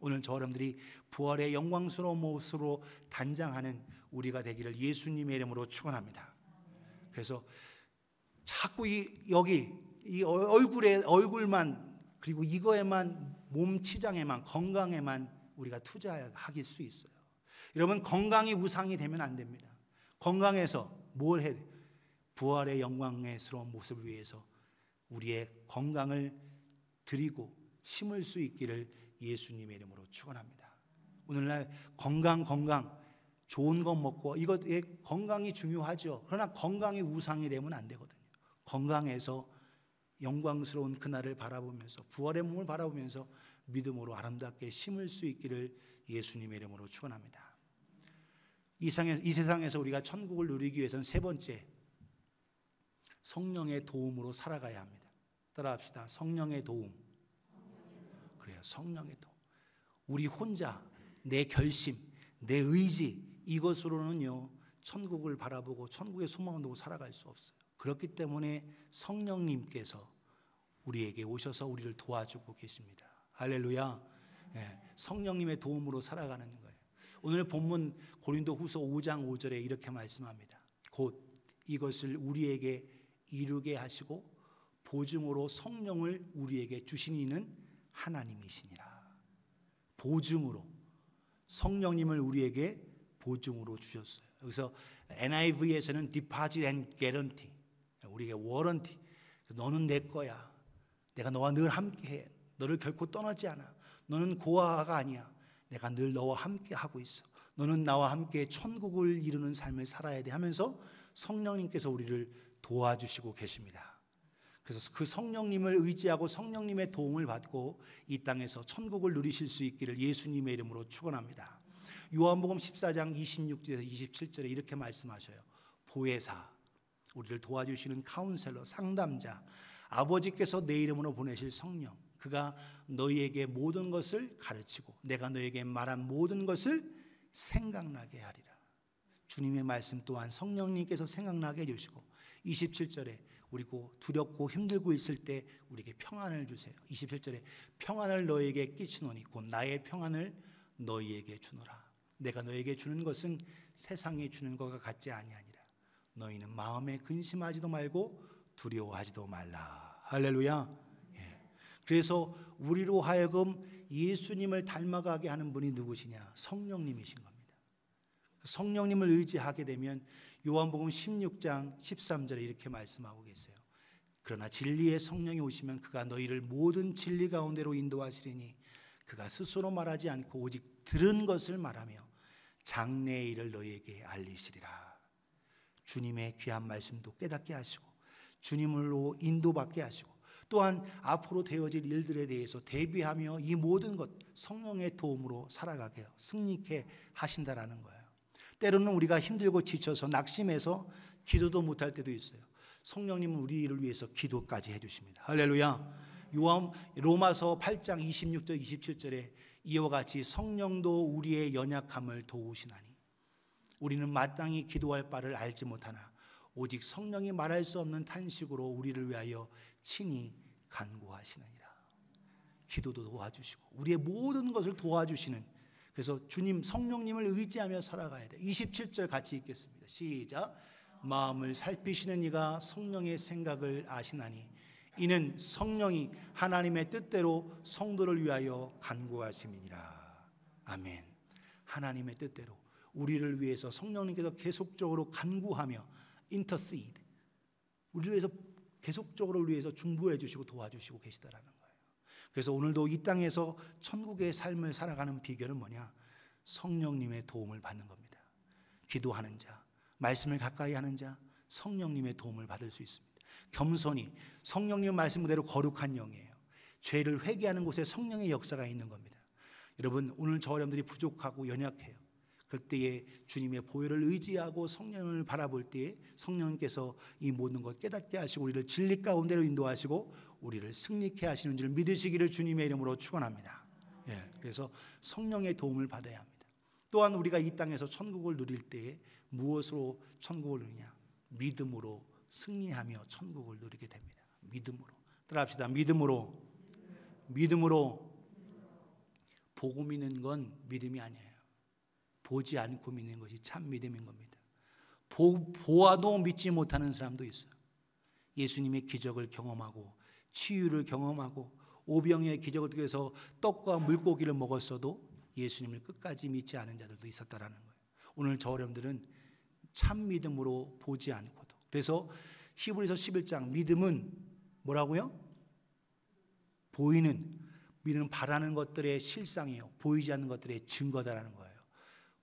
오늘 저 여러분들이 부활의 영광스러운 모습으로 단장하는 우리가 되기를 예수님의 이름으로 축원합니다. 그래서 자꾸 여기 얼굴만 그리고 이거에만 몸 치장에만 건강에만 우리가 투자하길 수 있어요. 여러분 건강이 우상이 되면 안 됩니다. 건강에서 뭘 해야 돼요? 부활의 영광스러운 모습을 위해서 우리의 건강을 드리고 심을 수 있기를 예수님의 이름으로 축원합니다. 오늘날 건강 좋은 것 먹고 이것의 건강이 중요하죠. 그러나 건강이 우상이 되면 안 되거든요. 건강에서 영광스러운 그날을 바라보면서 부활의 몸을 바라보면서 믿음으로 아름답게 심을 수 있기를 예수님의 이름으로 축원합니다. 이 세상에서 우리가 천국을 누리기 위해서는 세 번째 성령의 도움으로 살아가야 합니다. 따라합시다. 성령의 도움. 그래요. 성령의 도움. 우리 혼자 내 결심, 내 의지 이것으로는요 천국을 바라보고 천국의 소망을 두고 살아갈 수 없어요. 그렇기 때문에 성령님께서 우리에게 오셔서 우리를 도와주고 계십니다. 할렐루야. 성령님의 도움으로 살아가는 거예요. 오늘 본문 고린도후서 5장 5절에 이렇게 말씀합니다. 곧 이것을 우리에게 이루게 하시고 보증으로 성령을 우리에게 주신 이는 하나님이시니라. 보증으로 성령님을 우리에게 보증으로 주셨어요. 여기서 NIV에서는 deposit and guarantee, 우리에게 워런티. 너는 내 거야. 내가 너와 늘 함께해. 너를 결코 떠나지 않아. 너는 고아가 아니야. 내가 늘 너와 함께 하고 있어. 너는 나와 함께 천국을 이루는 삶을 살아야 돼 하면서 성령님께서 우리를 도와주시고 계십니다. 그래서 그 성령님을 의지하고 성령님의 도움을 받고 이 땅에서 천국을 누리실 수 있기를 예수님의 이름으로 축원합니다. 요한복음 14장 26절에서 27절에 이렇게 말씀하셔요. 보혜사, 우리를 도와주시는 카운셀러, 상담자, 아버지께서 내 이름으로 보내실 성령, 그가 너희에게 모든 것을 가르치고 내가 너희에게 말한 모든 것을 생각나게 하리라. 주님의 말씀 또한 성령님께서 생각나게 해주시고 27절에 우리고 두렵고 힘들고 있을 때 우리에게 평안을 주세요. 27절에 평안을 너희에게 끼치노니 곧 나의 평안을 너희에게 주노라. 내가 너희에게 주는 것은 세상이 주는 것과 같지 아니하니라. 너희는 마음에 근심하지도 말고 두려워하지도 말라. 할렐루야. 예. 그래서 우리로 하여금 예수님을 닮아가게 하는 분이 누구시냐? 성령님이신 겁니다. 성령님을 의지하게 되면 요한복음 16장 13절에 이렇게 말씀하고 계세요. 그러나 진리의 성령이 오시면 그가 너희를 모든 진리 가운데로 인도하시리니 그가 스스로 말하지 않고 오직 들은 것을 말하며 장래의 일을 너희에게 알리시리라. 주님의 귀한 말씀도 깨닫게 하시고 주님으로 인도받게 하시고 또한 앞으로 되어질 일들에 대해서 대비하며 이 모든 것 성령의 도움으로 살아가게 승리케 하신다라는 거예요. 때로는 우리가 힘들고 지쳐서 낙심해서 기도도 못할 때도 있어요. 성령님은 우리를 위해서 기도까지 해주십니다. 할렐루야. 로마서 8장 26절 27절에 이와 같이 성령도 우리의 연약함을 도우시나니 우리는 마땅히 기도할 바를 알지 못하나 오직 성령이 말할 수 없는 탄식으로 우리를 위하여 친히 간구하시느니라. 기도도 도와주시고 우리의 모든 것을 도와주시는, 그래서 주님 성령님을 의지하며 살아가야 돼. 27절 같이 읽겠습니다. 시작. 마음을 살피시는 이가 성령의 생각을 아시나니 이는 성령이 하나님의 뜻대로 성도를 위하여 간구하심이니라. 아멘. 하나님의 뜻대로 우리를 위해서 성령님께서 계속적으로 간구하며 intercede, 우리를 위해서 계속적으로 우리 위해서 중보해 주시고 도와주시고 계시다라는 거예요. 그래서 오늘도 이 땅에서 천국의 삶을 살아가는 비결은 뭐냐? 성령님의 도움을 받는 겁니다. 기도하는 자, 말씀을 가까이 하는 자, 성령님의 도움을 받을 수 있습니다. 겸손히 성령님 말씀 그대로 거룩한 영이에요. 죄를 회개하는 곳에 성령의 역사가 있는 겁니다. 여러분, 오늘 저 여러분들이 부족하고 연약해요. 그때에 주님의 보혈을 의지하고 성령을 바라볼 때에 성령님께서 이 모든 것 깨닫게 하시고 우리를 진리 가운데로 인도하시고 우리를 승리케 하시는 줄 믿으시기를 주님의 이름으로 축원합니다. 예, 그래서 성령의 도움을 받아야 합니다. 또한 우리가 이 땅에서 천국을 누릴 때에 무엇으로 천국을 누리냐? 믿음으로 승리하며 천국을 누리게 됩니다. 믿음으로. 따라합시다. 믿음으로. 보고 믿는 건 믿음이 아니에요. 보지 않고 믿는 것이 참 믿음인 겁니다. 보아도 믿지 못하는 사람도 있어요. 예수님의 기적을 경험하고 치유를 경험하고 오병이의 기적을 통해서 떡과 물고기를 먹었어도 예수님을 끝까지 믿지 않은 자들도 있었다라는 거예요. 오늘 저 여러분들은 참 믿음으로 보지 않고도. 그래서 히브리서 11장 믿음은 뭐라고요? 믿음은 바라는 것들의 실상이에요. 보이지 않는 것들의 증거다라는 거예요.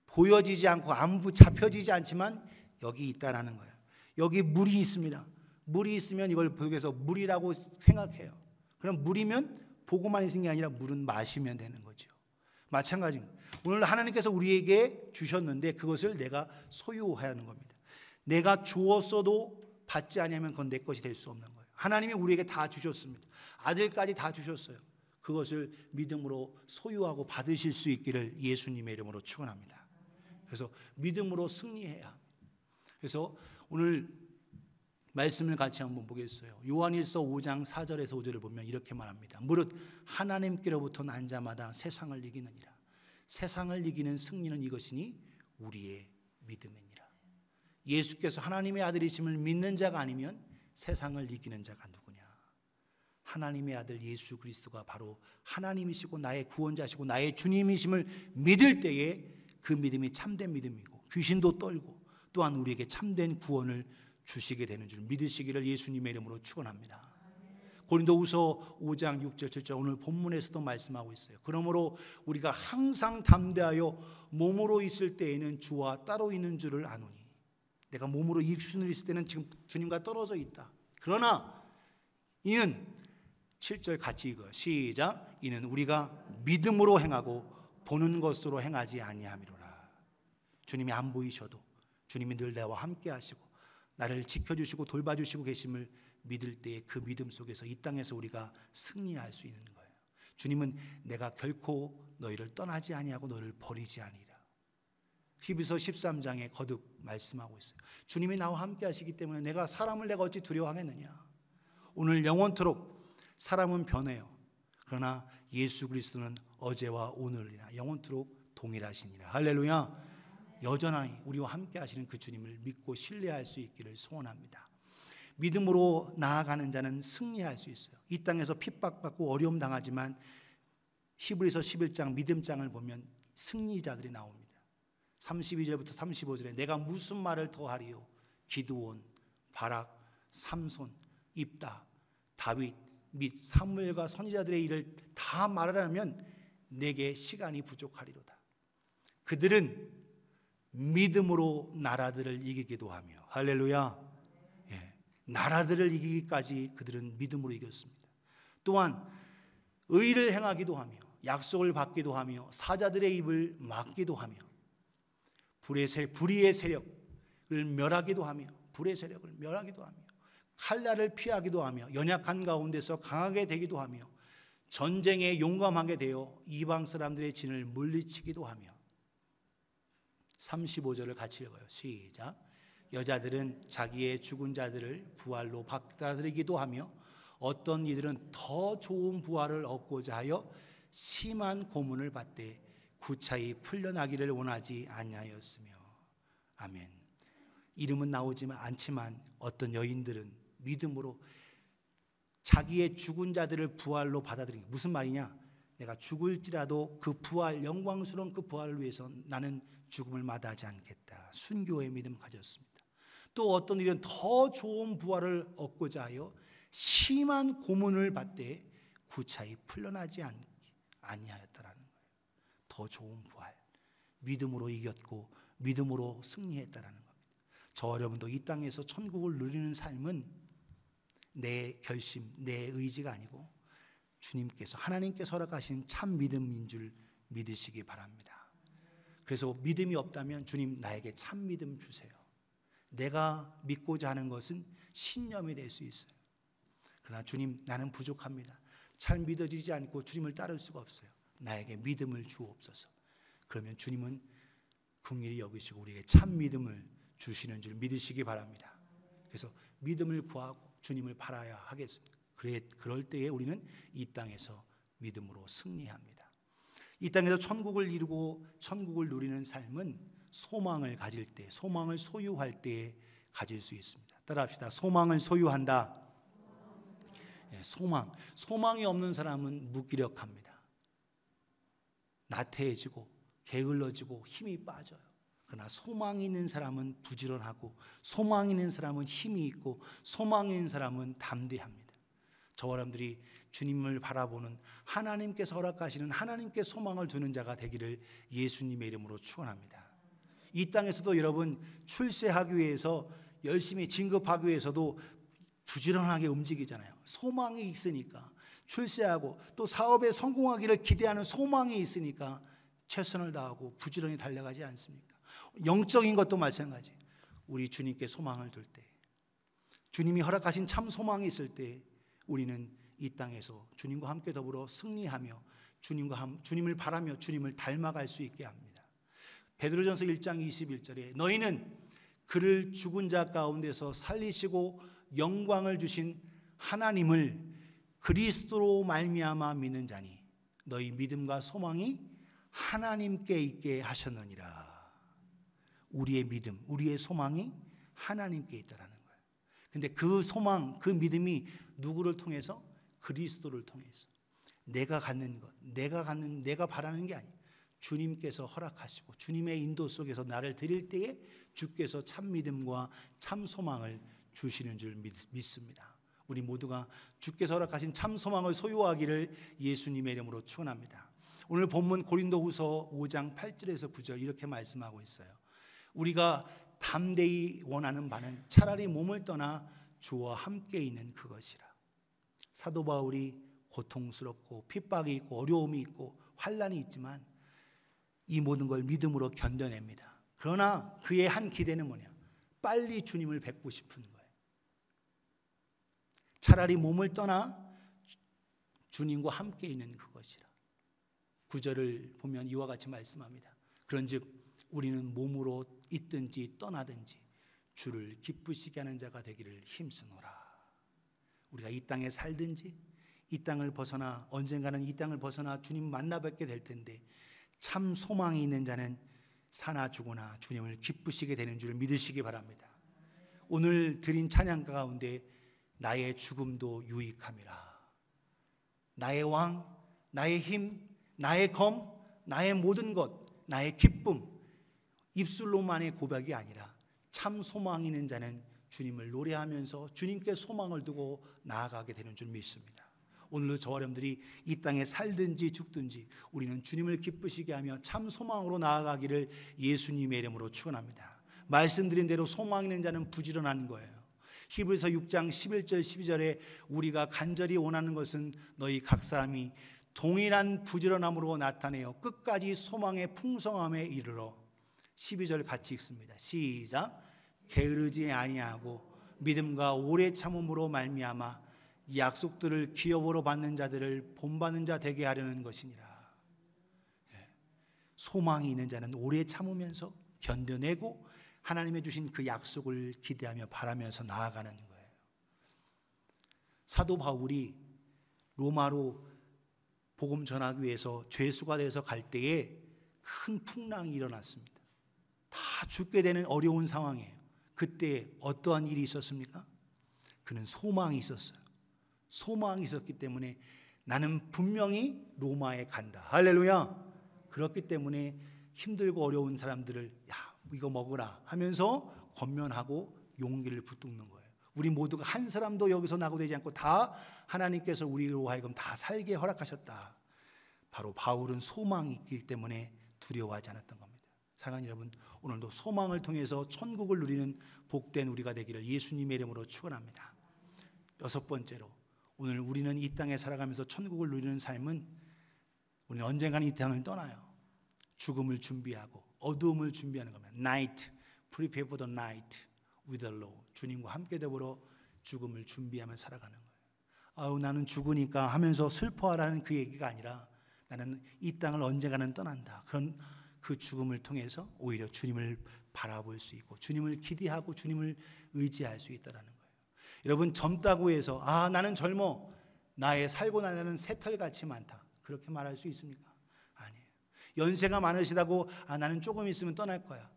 보여지지 않고 안 잡혀지지 않지만 여기 있다라는 거예요. 여기 물이 있습니다. 물이 있으면 이걸 보여서 물이라고 생각해요. 그럼 물이면 보고만 있는 게 아니라 물은 마시면 되는 거죠. 마찬가지입니다. 오늘 하나님께서 우리에게 주셨는데 그것을 내가 소유해야 하는 겁니다. 내가 주었어도 받지 않으면 그건 내 것이 될 수 없는 거예요. 하나님이 우리에게 다 주셨습니다. 아들까지 다 주셨어요. 그것을 믿음으로 소유하고 받으실 수 있기를 예수님의 이름으로 축원합니다. 그래서 믿음으로 승리해야 합니다. 그래서 오늘 말씀을 같이 한번 보겠어요. 요한일서 5장 4절에서 5절을 보면 이렇게 말합니다. 무릇 하나님께로부터 난 자마다 세상을 이기느니라. 세상을 이기는 승리는 이것이니 우리의 믿음이니라. 예수께서 하나님의 아들이심을 믿는 자가 아니면 세상을 이기는 자가 누구냐? 하나님의 아들 예수 그리스도가 바로 하나님이시고 나의 구원자시고 나의 주님이심을 믿을 때에 그 믿음이 참된 믿음이고 귀신도 떨고 또한 우리에게 참된 구원을 주시게 되는 줄 믿으시기를 예수님의 이름으로 축원합니다. 고린도후서 5장 6절 7절 오늘 본문에서도 말씀하고 있어요. 그러므로 우리가 항상 담대하여 몸으로 있을 때에는 주와 따로 있는 줄을 아노니. 내가 몸으로 익순을 있을 때는 지금 주님과 떨어져 있다. 그러나 이는 7절 같이 읽어요. 시작. 이는 우리가 믿음으로 행하고 보는 것으로 행하지 아니함이로라. 주님이 안 보이셔도 주님이 늘 나와 함께 하시고 나를 지켜주시고 돌봐주시고 계심을 믿을 때의 그 믿음 속에서 이 땅에서 우리가 승리할 수 있는 거예요. 주님은 내가 결코 너희를 떠나지 아니하고 너희를 버리지 아니라. 히브리서 13장에 거듭 말씀하고 있어요. 주님이 나와 함께 하시기 때문에 내가 사람을 내가 어찌 두려워하겠느냐. 오늘 영원토록 사람은 변해요. 그러나 예수 그리스도는 어제와 오늘이나 영원토록 동일하시니라. 할렐루야. 여전히 우리와 함께 하시는 그 주님을 믿고 신뢰할 수 있기를 소원합니다. 믿음으로 나아가는 자는 승리할 수 있어요. 이 땅에서 핍박받고 어려움 당하지만 히브리서 11장 믿음장을 보면 승리자들이 나옵니다. 32절부터 35절에 내가 무슨 말을 더하리요? 기드온, 바락, 삼손, 입다, 다윗 및 사무엘과 선지자들의 일을 다 말하려면 내게 시간이 부족하리로다. 그들은 믿음으로 나라들을 이기기도 하며, 할렐루야, 나라들을 이기기까지 그들은 믿음으로 이겼습니다. 또한 의를 행하기도 하며 약속을 받기도 하며 사자들의 입을 막기도 하며 불의의 세력을 멸하기도 하며 불의 세력을 멸하기도 하며 칼날을 피하기도 하며 연약한 가운데서 강하게 되기도 하며 전쟁에 용감하게 되어 이방 사람들의 진을 물리치기도 하며. 35절을 같이 읽어요. 시작. 여자들은 자기의 죽은 자들을 부활로 받아들이기도 하며 어떤 이들은 더 좋은 부활을 얻고자 하여 심한 고문을 받되 구차히 풀려나기를 원하지 아니하였으며. 아멘. 이름은 나오지 않지만 어떤 여인들은 믿음으로 자기의 죽은 자들을 부활로 받아들이는 게 무슨 말이냐? 내가 죽을지라도 그 부활, 영광스러운 그 부활을 위해서 나는 죽음을 마다하지 않겠다. 순교의 믿음 가졌습니다. 또 어떤 일은 더 좋은 부활을 얻고자 하여 심한 고문을 받되 구차히 풀려나지 아니하였다라는 거예요. 더 좋은 부활, 믿음으로 이겼고 믿음으로 승리했다라는 겁니다. 저 여러분도 이 땅에서 천국을 누리는 삶은 내 결심, 내 의지가 아니고 주님께서, 하나님께서 허락하신 참 믿음인 줄 믿으시기 바랍니다. 그래서 믿음이 없다면 주님 나에게 참 믿음 주세요. 내가 믿고자 하는 것은 신념이 될 수 있어요. 그러나 주님, 나는 부족합니다. 잘 믿어지지 않고 주님을 따를 수가 없어요. 나에게 믿음을 주옵소서. 그러면 주님은 긍휼히 여기시고 우리에게 참 믿음을 주시는 줄 믿으시기 바랍니다. 그래서 믿음을 구하고 주님을 바라야 하겠습니다. 그럴 때에 우리는 이 땅에서 믿음으로 승리합니다. 이 땅에서 천국을 이루고 천국을 누리는 삶은 소망을 가질 때, 소망을 소유할 때에 가질 수 있습니다. 따라합시다. 소망을 소유한다. 소망이 없는 사람은 무기력합니다. 나태해지고 게을러지고 힘이 빠져요. 그러나 소망이 있는 사람은 부지런하고 소망이 있는 사람은 힘이 있고 소망이 있는 사람은 담대합니다. 저와 여러분들이 주님을 바라보는 하나님께서 허락하시는 하나님께 소망을 두는 자가 되기를 예수님의 이름으로 축원합니다. 이 땅에서도 여러분 출세하기 위해서 열심히 진급하기 위해서도 부지런하게 움직이잖아요. 소망이 있으니까 출세하고 또 사업에 성공하기를 기대하는 소망이 있으니까 최선을 다하고 부지런히 달려가지 않습니까? 영적인 것도 마찬가지. 우리 주님께 소망을 둘 때, 주님이 허락하신 참 소망이 있을 때 우리는 이 땅에서 주님과 함께 더불어 승리하며 주님을 바라며 주님을 닮아갈 수 있게 합니다. 베드로전서 1장 21절에 너희는 그를 죽은 자 가운데서 살리시고 영광을 주신 하나님을 그리스도로 말미암아 믿는 자니 너희 믿음과 소망이 하나님께 있게 하셨느니라. 우리의 믿음, 우리의 소망이 하나님께 있다라는 거예요. 근데 그 소망, 그 믿음이 누구를 통해서? 그리스도를 통해서. 내가 갖는 것, 내가 바라는 게 아니에요. 주님께서 허락하시고 주님의 인도 속에서 나를 드릴 때에 주께서 참 믿음과 참 소망을 주시는 줄 믿습니다. 우리 모두가 주께서 허락하신 참 소망을 소유하기를 예수님의 이름으로 축원합니다. 오늘 본문 고린도후서 5장 8절에서 9절 이렇게 말씀하고 있어요. 우리가 담대히 원하는 바는 차라리 몸을 떠나 주와 함께 있는 그것이라. 사도 바울이 고통스럽고 핍박이 있고 어려움이 있고 환난이 있지만 이 모든 걸 믿음으로 견뎌냅니다. 그러나 그의 한 기대는 뭐냐? 빨리 주님을 뵙고 싶은 거예요. 차라리 몸을 떠나 주님과 함께 있는 그것이라. 9절을 보면 이와 같이 말씀합니다. 그런즉 우리는 몸으로 있든지 떠나든지 주를 기쁘시게 하는 자가 되기를 힘쓰노라. 우리가 이 땅에 살든지 이 땅을 벗어나 언젠가는 이 땅을 벗어나 주님 만나 뵙게 될 텐데 참 소망이 있는 자는 사나 죽으나 주님을 기쁘시게 되는 줄 믿으시기 바랍니다. 오늘 드린 찬양가 가운데 나의 죽음도 유익함이라. 나의 왕, 나의 힘, 나의 검, 나의 모든 것, 나의 기쁨, 입술로만의 고백이 아니라 참 소망이 있는 자는 주님을 노래하면서 주님께 소망을 두고 나아가게 되는 줄 믿습니다. 오늘도 저와 여러분들이 이 땅에 살든지 죽든지 우리는 주님을 기쁘시게 하며 참 소망으로 나아가기를 예수님의 이름으로 축원합니다. 말씀드린 대로 소망 있는 자는 부지런한 거예요. 히브리서 6장 11절 12절에 우리가 간절히 원하는 것은 너희 각 사람이 동일한 부지런함으로 나타내어 끝까지 소망의 풍성함에 이르러. 12절 같이 읽습니다. 시작. 게으르지 아니하고 믿음과 오래 참음으로 말미암아 약속들을 기업으로 받는 자들을 본받는 자 되게 하려는 것이니라. 소망이 있는 자는 오래 참으면서 견뎌내고 하나님의 주신 그 약속을 기대하며 바라면서 나아가는 거예요. 사도 바울이 로마로 복음 전하기 위해서 죄수가 돼서 갈 때에 큰 풍랑이 일어났습니다. 다 죽게 되는 어려운 상황이에요. 그때 어떠한 일이 있었습니까? 그는 소망이 있었어요. 소망이 있었기 때문에 나는 분명히 로마에 간다. 할렐루야. 그렇기 때문에 힘들고 어려운 사람들을 야, 이거 먹으라 하면서 권면하고 용기를 붙드는 거예요. 우리 모두가 한 사람도 여기서 낙오되지 않고 다 하나님께서 우리로 하여금 다 살게 허락하셨다. 바로 바울은 소망이 있기 때문에 두려워하지 않았던 겁니다. 사랑하는 여러분, 오늘도 소망을 통해서 천국을 누리는 복된 우리가 되기를 예수님의 이름으로 축원합니다. 여섯 번째로, 오늘 우리는 이 땅에 살아가면서 천국을 누리는 삶은 우리는 언젠가는 이 땅을 떠나요. 죽음을 준비하고 어두움을 준비하는 겁니다. Night, prepare for the night with the Lord. 주님과 함께 더불어 죽음을 준비하며 살아가는 거예요. 아우 나는 죽으니까 하면서 슬퍼하라는 그 얘기가 아니라 나는 이 땅을 언젠가는 떠난다. 그런 그 죽음을 통해서 오히려 주님을 바라볼 수 있고 주님을 기대하고 주님을 의지할 수 있다는 거예요. 여러분 젊다고 해서 아 나는 젊어 나의 살고 나는 새털같이 많다 그렇게 말할 수 있습니까? 아니에요. 연세가 많으시다고 아 나는 조금 있으면 떠날 거야.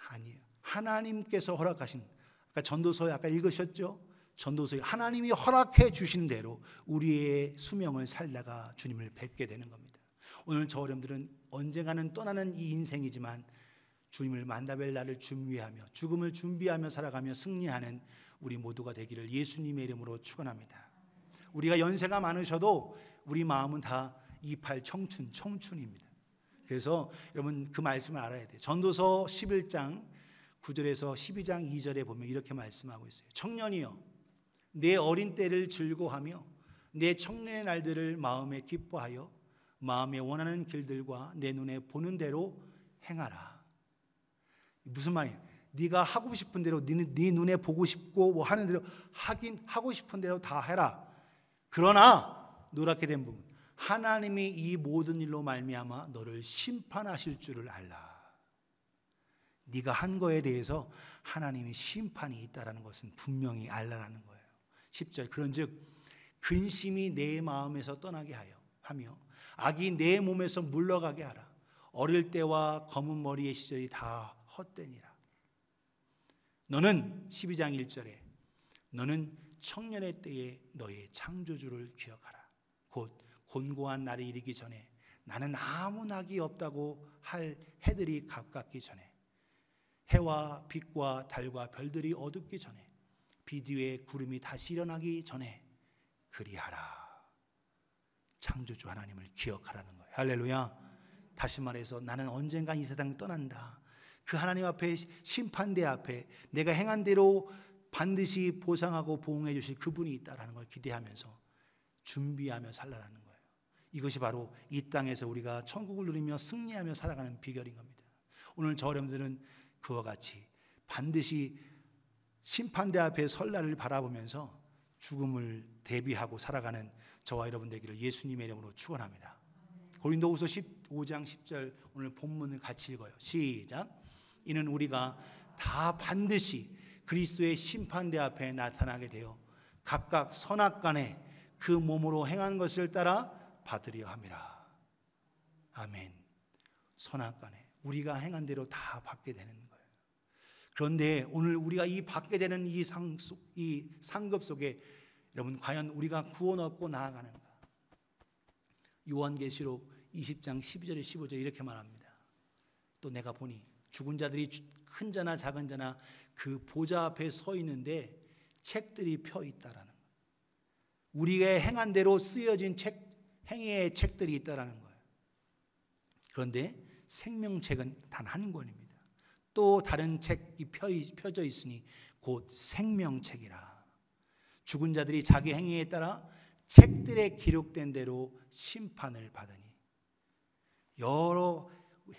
아니에요. 하나님께서 허락하신 아까 전도서에 아까 읽으셨죠? 전도서에 하나님이 허락해 주신 대로 우리의 수명을 살다가 주님을 뵙게 되는 겁니다. 오늘 저 여러분들은 언젠가는 떠나는 이 인생이지만 주님을 만나뵐 날을 준비하며 죽음을 준비하며 살아가며 승리하는 우리 모두가 되기를 예수님의 이름으로 축원합니다. 우리가 연세가 많으셔도 우리 마음은 다 28 청춘입니다. 그래서 여러분 그 말씀을 알아야 돼요. 전도서 11장 9절에서 12장 2절에 보면 이렇게 말씀하고 있어요. 청년이여 내 어린 때를 즐거워하며 내 청년의 날들을 마음에 기뻐하여 마음에 원하는 길들과 내 눈에 보는 대로 행하라. 무슨 말이에요? 네가 하고 싶은 대로 네 눈에 보고 싶고 뭐 하는 대로 하고 싶은 대로 다 해라. 그러나 노랗게 된 부분 하나님이 이 모든 일로 말미암아 너를 심판하실 줄을 알라. 네가 한 거에 대해서 하나님이 심판이 있다라는 것은 분명히 알라라는 거예요. 10절 그런즉 근심이 내 마음에서 떠나게 하며 악이 내 몸에서 물러가게 하라. 어릴 때와 검은 머리의 시절이 다 헛되니라. 너는 12장 1절에 너는 청년의 때에 너의 창조주를 기억하라. 곧 곤고한 날이 이르기 전에 나는 아무 낙이 없다고 할 해들이 가깝기 전에 해와 빛과 달과 별들이 어둡기 전에 비 뒤에 구름이 다시 일어나기 전에 그리하라. 창조주 하나님을 기억하라는 거예요. 할렐루야. 다시 말해서 나는 언젠가 이 세상을 떠난다. 그 하나님 앞에 심판대 앞에 내가 행한 대로 반드시 보상하고 보응해 주실 그분이 있다라는 걸 기대하면서 준비하며 살라라는 거예요. 이것이 바로 이 땅에서 우리가 천국을 누리며 승리하며 살아가는 비결인 겁니다. 오늘 저 여러분들은 그와 같이 반드시 심판대 앞에 설 날을 바라보면서 죽음을 대비하고 살아가는 저와 여러분 되기를 예수님의 이름으로 축원합니다. 고린도후서 15장 10절 오늘 본문을 같이 읽어요. 시작. 이는 우리가 다 반드시 그리스도의 심판대 앞에 나타나게 되어 각각 선악간에 그 몸으로 행한 것을 따라 받으려 함이라. 아멘. 선악간에 우리가 행한 대로 다 받게 되는 거예요. 그런데 오늘 우리가 이 받게 되는 이 상급 속에 여러분 과연 우리가 구원 얻고 나아가는가? 요한계시록 20장 12절에 15절에 이렇게 말합니다. 또 내가 보니 죽은 자들이 큰 자나 작은 자나 그 보좌 앞에 서 있는데 책들이 펴 있다라는 거예요. 우리가 행한 대로 쓰여진 행위의 책들이 있다라는 거예요. 그런데 생명책은 단 한 권입니다. 또 다른 책이 펴져 있으니 곧 생명책이라. 죽은 자들이 자기 행위에 따라 책들에 기록된 대로 심판을 받으니. 여러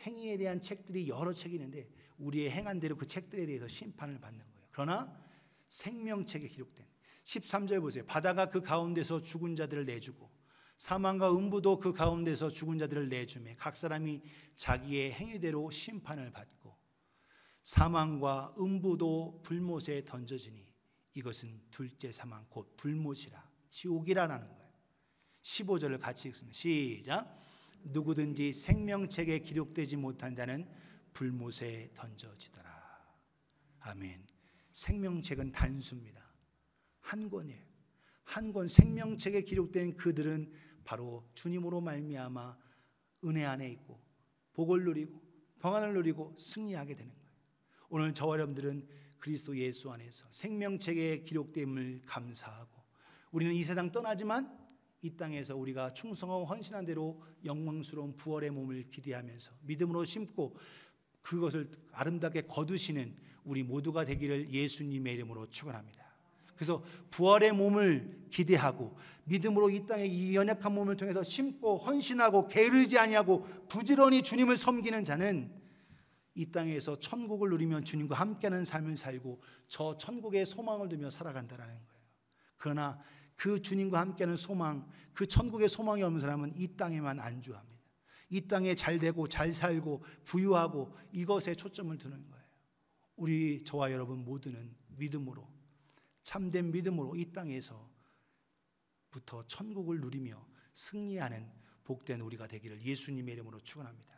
행위에 대한 책들이 여러 책이 있는데 우리의 행한 대로 그 책들에 대해서 심판을 받는 거예요. 그러나 생명책에 기록된 13절 보세요. 바다가 그 가운데서 죽은 자들을 내주고 사망과 음부도 그 가운데서 죽은 자들을 내주매 각 사람이 자기의 행위대로 심판을 받고 사망과 음부도 불못에 던져지니 이것은 둘째 사망 곧 불못이라 지옥이라는 거예요. 15절을 같이 읽습니다. 시작. 누구든지 생명책에 기록되지 못한 자는 불못에 던져지더라. 아멘. 생명책은 단수입니다. 한 권이에요. 한 권 생명책에 기록된 그들은 바로 주님으로 말미암아 은혜 안에 있고 복을 누리고 평안을 누리고 승리하게 되는 거예요. 오늘 저와 여러분들은 그리스도 예수 안에서 생명책에 기록됨을 감사하고 우리는 이 세상 떠나지만 이 땅에서 우리가 충성하고 헌신한 대로 영광스러운 부활의 몸을 기대하면서 믿음으로 심고 그것을 아름답게 거두시는 우리 모두가 되기를 예수님의 이름으로 축원합니다. 그래서 부활의 몸을 기대하고 믿음으로 이 땅에 이 연약한 몸을 통해서 심고 헌신하고 게으르지 아니하고 부지런히 주님을 섬기는 자는 이 땅에서 천국을 누리며 주님과 함께하는 삶을 살고 저 천국의 소망을 두며 살아간다는 거예요. 그러나 그 주님과 함께하는 소망, 그 천국의 소망이 없는 사람은 이 땅에만 안주합니다. 이 땅에 잘 되고 잘 살고 부유하고 이것에 초점을 두는 거예요. 우리 저와 여러분 모두는 믿음으로 참된 믿음으로 이 땅에서부터 천국을 누리며 승리하는 복된 우리가 되기를 예수님의 이름으로 축원합니다.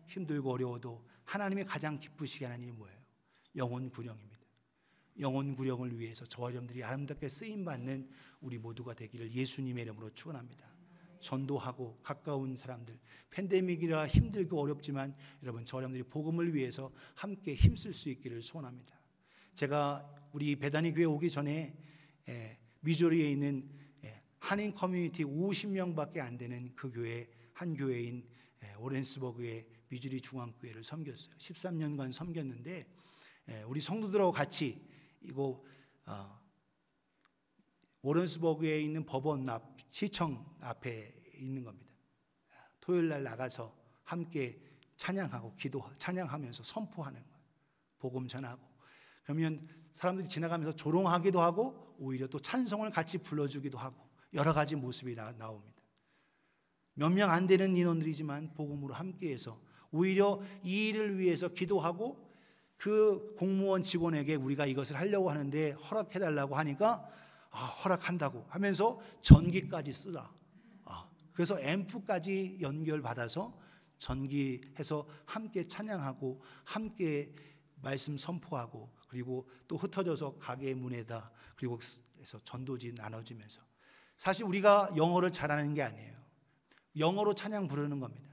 힘들고 어려워도 하나님이 가장 기쁘시게 하는 일이 뭐예요? 영혼 구령입니다. 영혼 구령을 위해서 저와 여러분들이 아름답게 쓰임받는 우리 모두가 되기를 예수님의 이름으로 축원합니다. 전도하고 가까운 사람들, 팬데믹이라 힘들고 어렵지만 여러분 저와 여러분들이 복음을 위해서 함께 힘쓸 수 있기를 소원합니다. 제가 우리 베다니 교회 오기 전에 미주리에 있는 한인 커뮤니티 50명밖에 안 되는 그 교회 한 교회인 오렌스버그의 미주리 중앙교회를 섬겼어요. 13년간 섬겼는데 우리 성도들하고 같이 이거 오렌스버그에 있는 법원 앞 시청 앞에 있는 겁니다. 토요일 날 나가서 함께 찬양하고 찬양하면서 선포하는 거예요. 복음 전하고. 그러면 사람들이 지나가면서 조롱하기도 하고 오히려 또 찬송을 같이 불러주기도 하고 여러 가지 모습이 나옵니다. 몇 명 안 되는 인원들이지만 복음으로 함께해서 오히려 이 일을 위해서 기도하고 그 공무원 직원에게 우리가 이것을 하려고 하는데 허락해달라고 하니까 허락한다고 하면서 전기까지 쓰라. 그래서 앰프까지 연결받아서 전기해서 함께 찬양하고 함께 말씀 선포하고 그리고 또 흩어져서 가게 문에다 그리고 해서 전도지 나눠주면서 사실 우리가 영어를 잘하는 게 아니에요. 영어로 찬양 부르는 겁니다.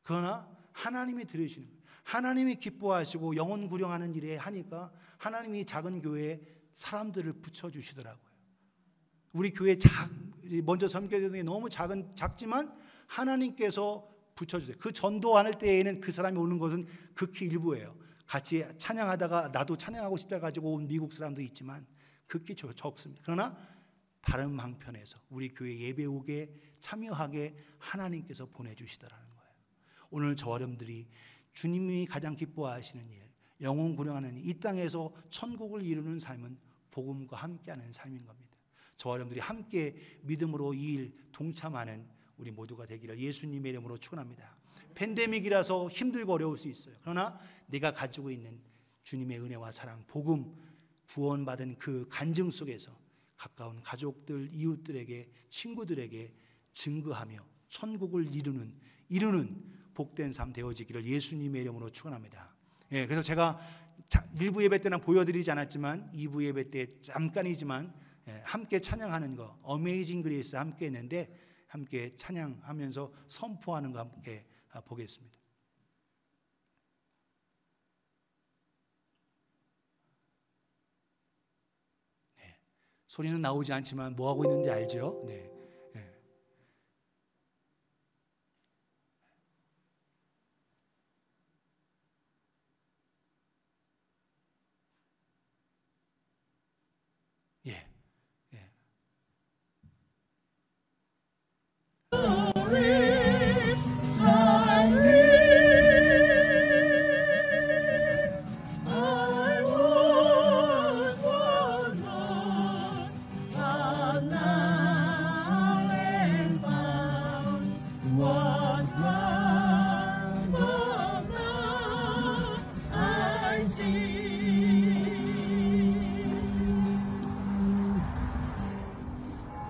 그러나 하나님이 들으시는 거예요. 하나님이 기뻐하시고 영혼 구령하는 일에 하니까 하나님이 작은 교회에 사람들을 붙여주시더라고요. 우리 교회 먼저 섬겨야 게 너무 작지만 하나님께서 붙여주세요. 그 전도할 때에는 그 사람이 오는 것은 극히 일부예요. 같이 찬양하다가 나도 찬양하고 싶다 가지고 온 미국 사람도 있지만 극히 적습니다. 그러나 다른 방편에서 우리 교회 예배 오게 참여하게 하나님께서 보내주시더라는 거예요. 오늘 저와 여러분들이 주님이 가장 기뻐하시는 일, 영혼 구령하는 일, 이 땅에서 천국을 이루는 삶은 복음과 함께하는 삶인 겁니다. 저와 여러분들이 함께 믿음으로 이 일 동참하는 우리 모두가 되기를 예수님의 이름으로 축원합니다. 팬데믹이라서 힘들고 어려울 수 있어요. 그러나 내가 가지고 있는 주님의 은혜와 사랑, 복음, 구원받은 그 간증 속에서 가까운 가족들, 이웃들에게, 친구들에게 증거하며 천국을 이루는 복된 삶 되어지기를 예수님의 이름으로 축원합니다. 예, 그래서 제가 1부 예배 때는 보여드리지 않았지만 2부 예배 때 잠깐이지만 함께 찬양하는 거 어메이징 그레이스 함께 했는데 함께 찬양하면서 선포하는 거 함께 보겠습니다. 네, 소리는 나오지 않지만 뭐 하고 있는지 알죠? 네.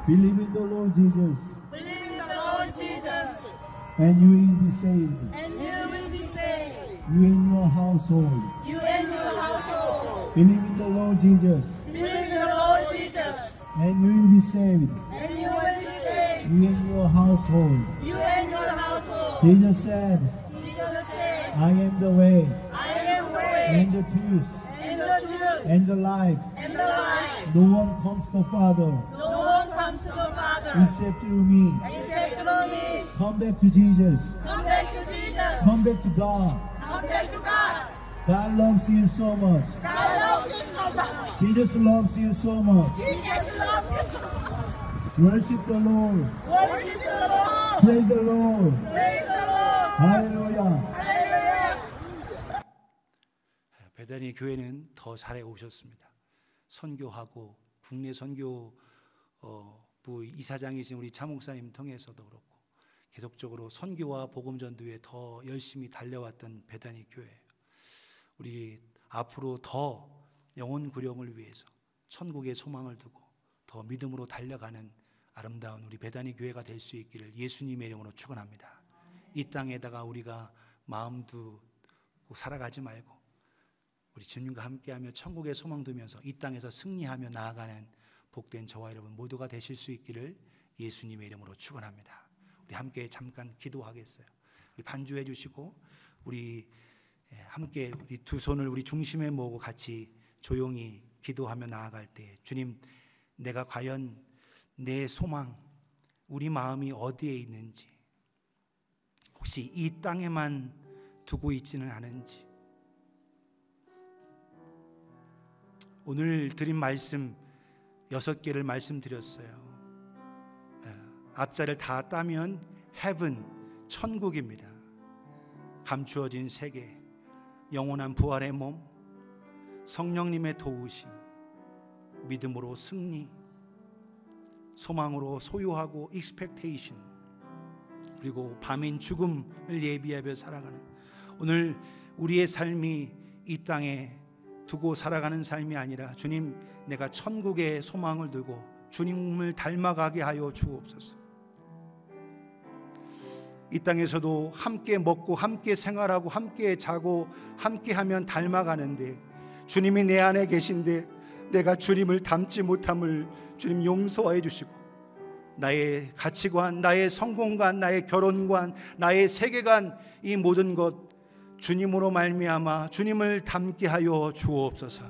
Believe in the Lord Jesus, Believe in the Lord Jesus, and you will be saved. and you will be saved, You and your household. you and your household. Believe in the Lord Jesus, Believe in the Lord Jesus, and you will be saved. and you will be saved, You and your household. you and your household. Jesus said, Jesus said, I am the way, I am the way, and the truth, and the truth, and the life. and the life. No one comes to the Father No one comes to the Father except through me. except through me. Come back to Jesus. Come back to Jesus. Come back to God. Come back to God. God loves you so much. God loves you so much. Jesus loves you so much. Jesus loves you so much. Worship the Lord. Worship the Lord. Praise the Lord. Praise the Lord. Hallelujah. Hallelujah. 베다니 교회는 더 잘해 오셨습니다. 선교하고 국내 선교부 이사장이신 우리 차목사님 통해서도 그렇고 계속적으로 선교와 복음 전도에 더 열심히 달려왔던 베다니 교회. 우리 앞으로 더 영혼 구령을 위해서 천국의 소망을 두고 더 믿음으로 달려가는 아름다운 우리 베다니 교회가 될 수 있기를 예수님의 이름으로 축원합니다. 이 땅에다가 우리가 마음 두고 살아가지 말고 우리 주님과 함께하며 천국의 소망 두면서 이 땅에서 승리하며 나아가는 복된 저와 여러분 모두가 되실 수 있기를 예수님의 이름으로 축원합니다. 우리 함께 잠깐 기도하겠어요. 우리 반주해 주시고 우리 함께 우리 두 손을 우리 중심에 모으고 같이 조용히 기도하며 나아갈 때 주님, 내가 과연 내 소망, 우리 마음이 어디에 있는지, 혹시 이 땅에만 두고 있지는 않은지, 오늘 드린 말씀 6개를 말씀드렸어요. 앞자를 다 따면 heaven, 천국입니다. 감추어진 세계, 영원한 부활의 몸, 성령님의 도우심, 믿음으로 승리, 소망으로 소유하고 expectation, 그리고 밤인 죽음을 예비하며 살아가는 오늘 우리의 삶이 이 땅에 두고 살아가는 삶이 아니라 주님, 내가 천국의 소망을 두고 주님을 닮아가게 하여 주옵소서. 이 땅에서도 함께 먹고 함께 생활하고 함께 자고 함께 하면 닮아가는데 주님이 내 안에 계신데 내가 주님을 닮지 못함을 주님 용서해 주시고 나의 가치관, 나의 성공관, 나의 결혼관, 나의 세계관, 이 모든 것 주님으로 말미암아 주님을 닮게 하여 주옵소서.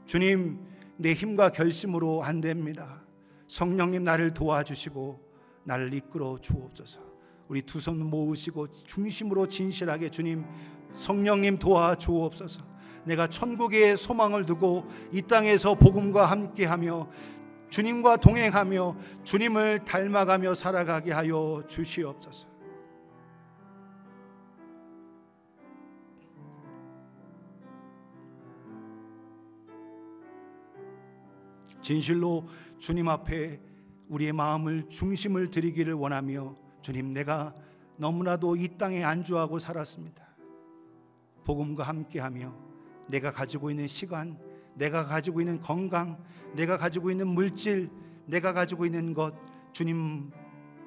주님, 내 힘과 결심으로 안 됩니다. 성령님 나를 도와주시고 나를 이끌어 주옵소서. 우리 두 손 모으시고 중심으로 진실하게 주님, 성령님 도와주옵소서. 내가 천국의 소망을 두고 이 땅에서 복음과 함께하며 주님과 동행하며 주님을 닮아가며 살아가게 하여 주시옵소서. 진실로 주님 앞에 우리의 마음을 중심을 드리기를 원하며 주님, 내가 너무나도 이 땅에 안주하고 살았습니다. 복음과 함께하며 내가 가지고 있는 시간, 내가 가지고 있는 건강, 내가 가지고 있는 물질, 내가 가지고 있는 것, 주님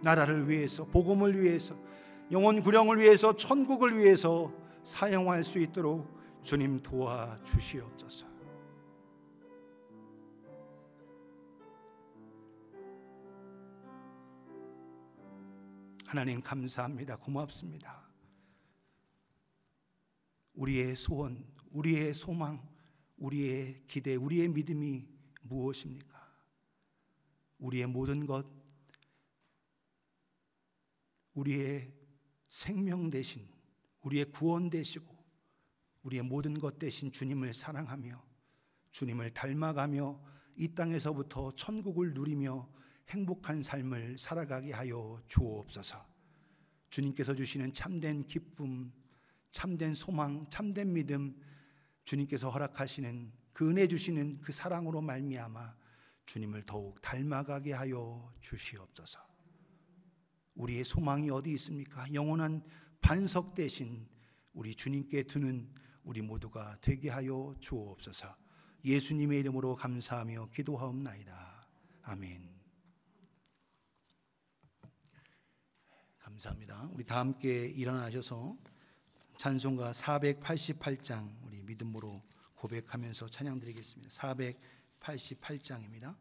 나라를 위해서, 복음을 위해서 영혼 구령을 위해서, 천국을 위해서 사용할 수 있도록 주님 도와주시옵소서. 하나님 감사합니다. 고맙습니다. 우리의 소원, 우리의 소망, 우리의 기대, 우리의 믿음이 무엇입니까? 우리의 모든 것, 우리의 생명 대신, 우리의 구원 되시고 우리의 모든 것 대신 주님을 사랑하며 주님을 닮아가며 이 땅에서부터 천국을 누리며 행복한 삶을 살아가게 하여 주옵소서. 주님께서 주시는 참된 기쁨, 참된 소망, 참된 믿음, 주님께서 허락하시는 그 은혜 주시는 그 사랑으로 말미암아 주님을 더욱 닮아가게 하여 주시옵소서. 우리의 소망이 어디 있습니까? 영원한 반석 대신 우리 주님께 두는 우리 모두가 되게 하여 주옵소서. 예수님의 이름으로 감사하며 기도하옵나이다. 아멘. 감사합니다. 우리 다 함께 일어나셔서 찬송가 488장 우리 믿음으로 고백하면서 찬양 드리겠습니다. 488장입니다.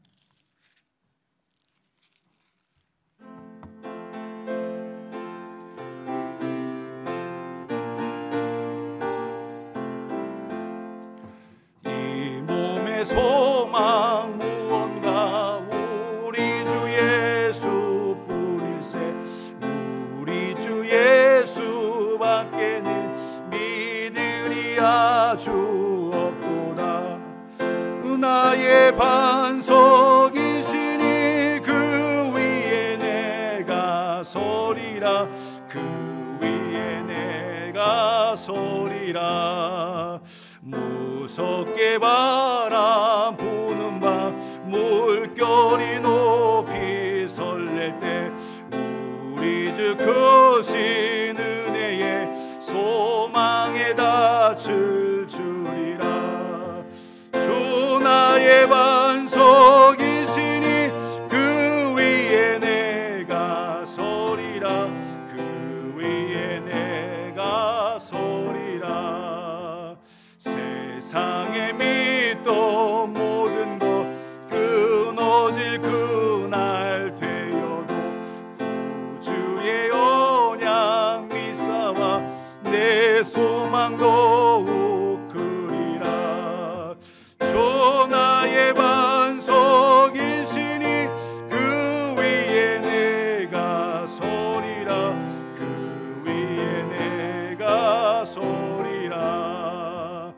이 몸의 소망 무언가 우리 주 예수뿐일세. 우리 주 예수밖에는 믿으리 아주 없도다. 나의 반석이시니 그 위에 내가 서리라. 그 위에 내가 서리라. 무섭게 바람 부는 밤 물결이 높이 설렐 때 우리 주 크신 은혜에 소망에 닿을 줄이라. 주 나의 반석이시니 그 위에 내가 서리라. 그 위에 내가 서리라. 세상에 믿던 모든 것 끊어질 그날 되어도 구주의 언약 미사와 내 소망 더욱 크리라. 주 나의 반석이시니 그 위에 내가 서리라. 그 위에 내가 서리라.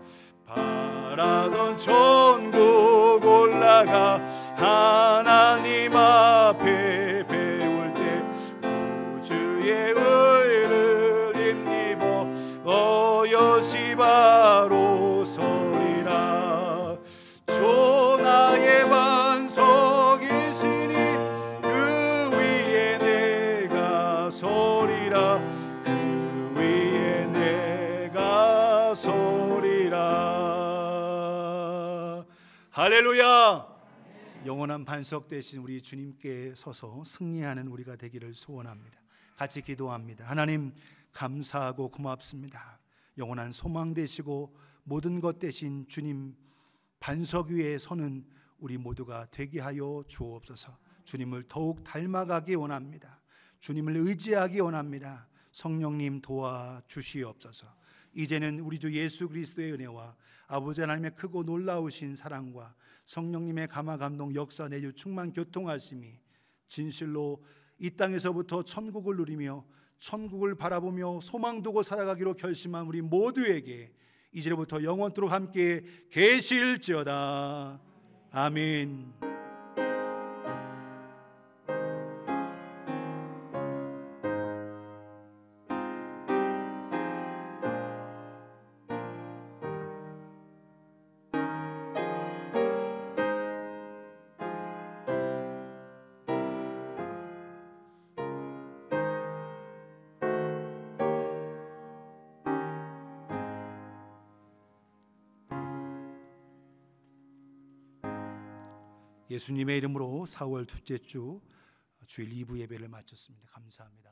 바라던 천국 올라가 하나님 앞에 배울 때 구주의 의를 힘입어 어여시 바로 서리라. 주 나의 반석이시니 그 위에 내가 서리라. 그 위에 내가 서리라. 할렐루야. 영원한 반석 되신 우리 주님께 서서 승리하는 우리가 되기를 소원합니다. 같이 기도합니다. 하나님 감사하고 고맙습니다. 영원한 소망 되시고 모든 것 되신 주님 반석 위에 서는 우리 모두가 되게 하여 주옵소서. 주님을 더욱 닮아가기 원합니다. 주님을 의지하기 원합니다. 성령님 도와주시옵소서. 이제는 우리 주 예수 그리스도의 은혜와 아버지 하나님의 크고 놀라우신 사랑과 성령님의 감화 감동 역사 내주 충만 교통하심이 진실로 이 땅에서부터 천국을 누리며 천국을 바라보며 소망 두고 살아가기로 결심한 우리 모두에게 이제부터 영원토록 함께 계실지어다. 아멘. 예수님의 이름으로 4월 둘째 주 주일 2부 예배를 마쳤습니다. 감사합니다.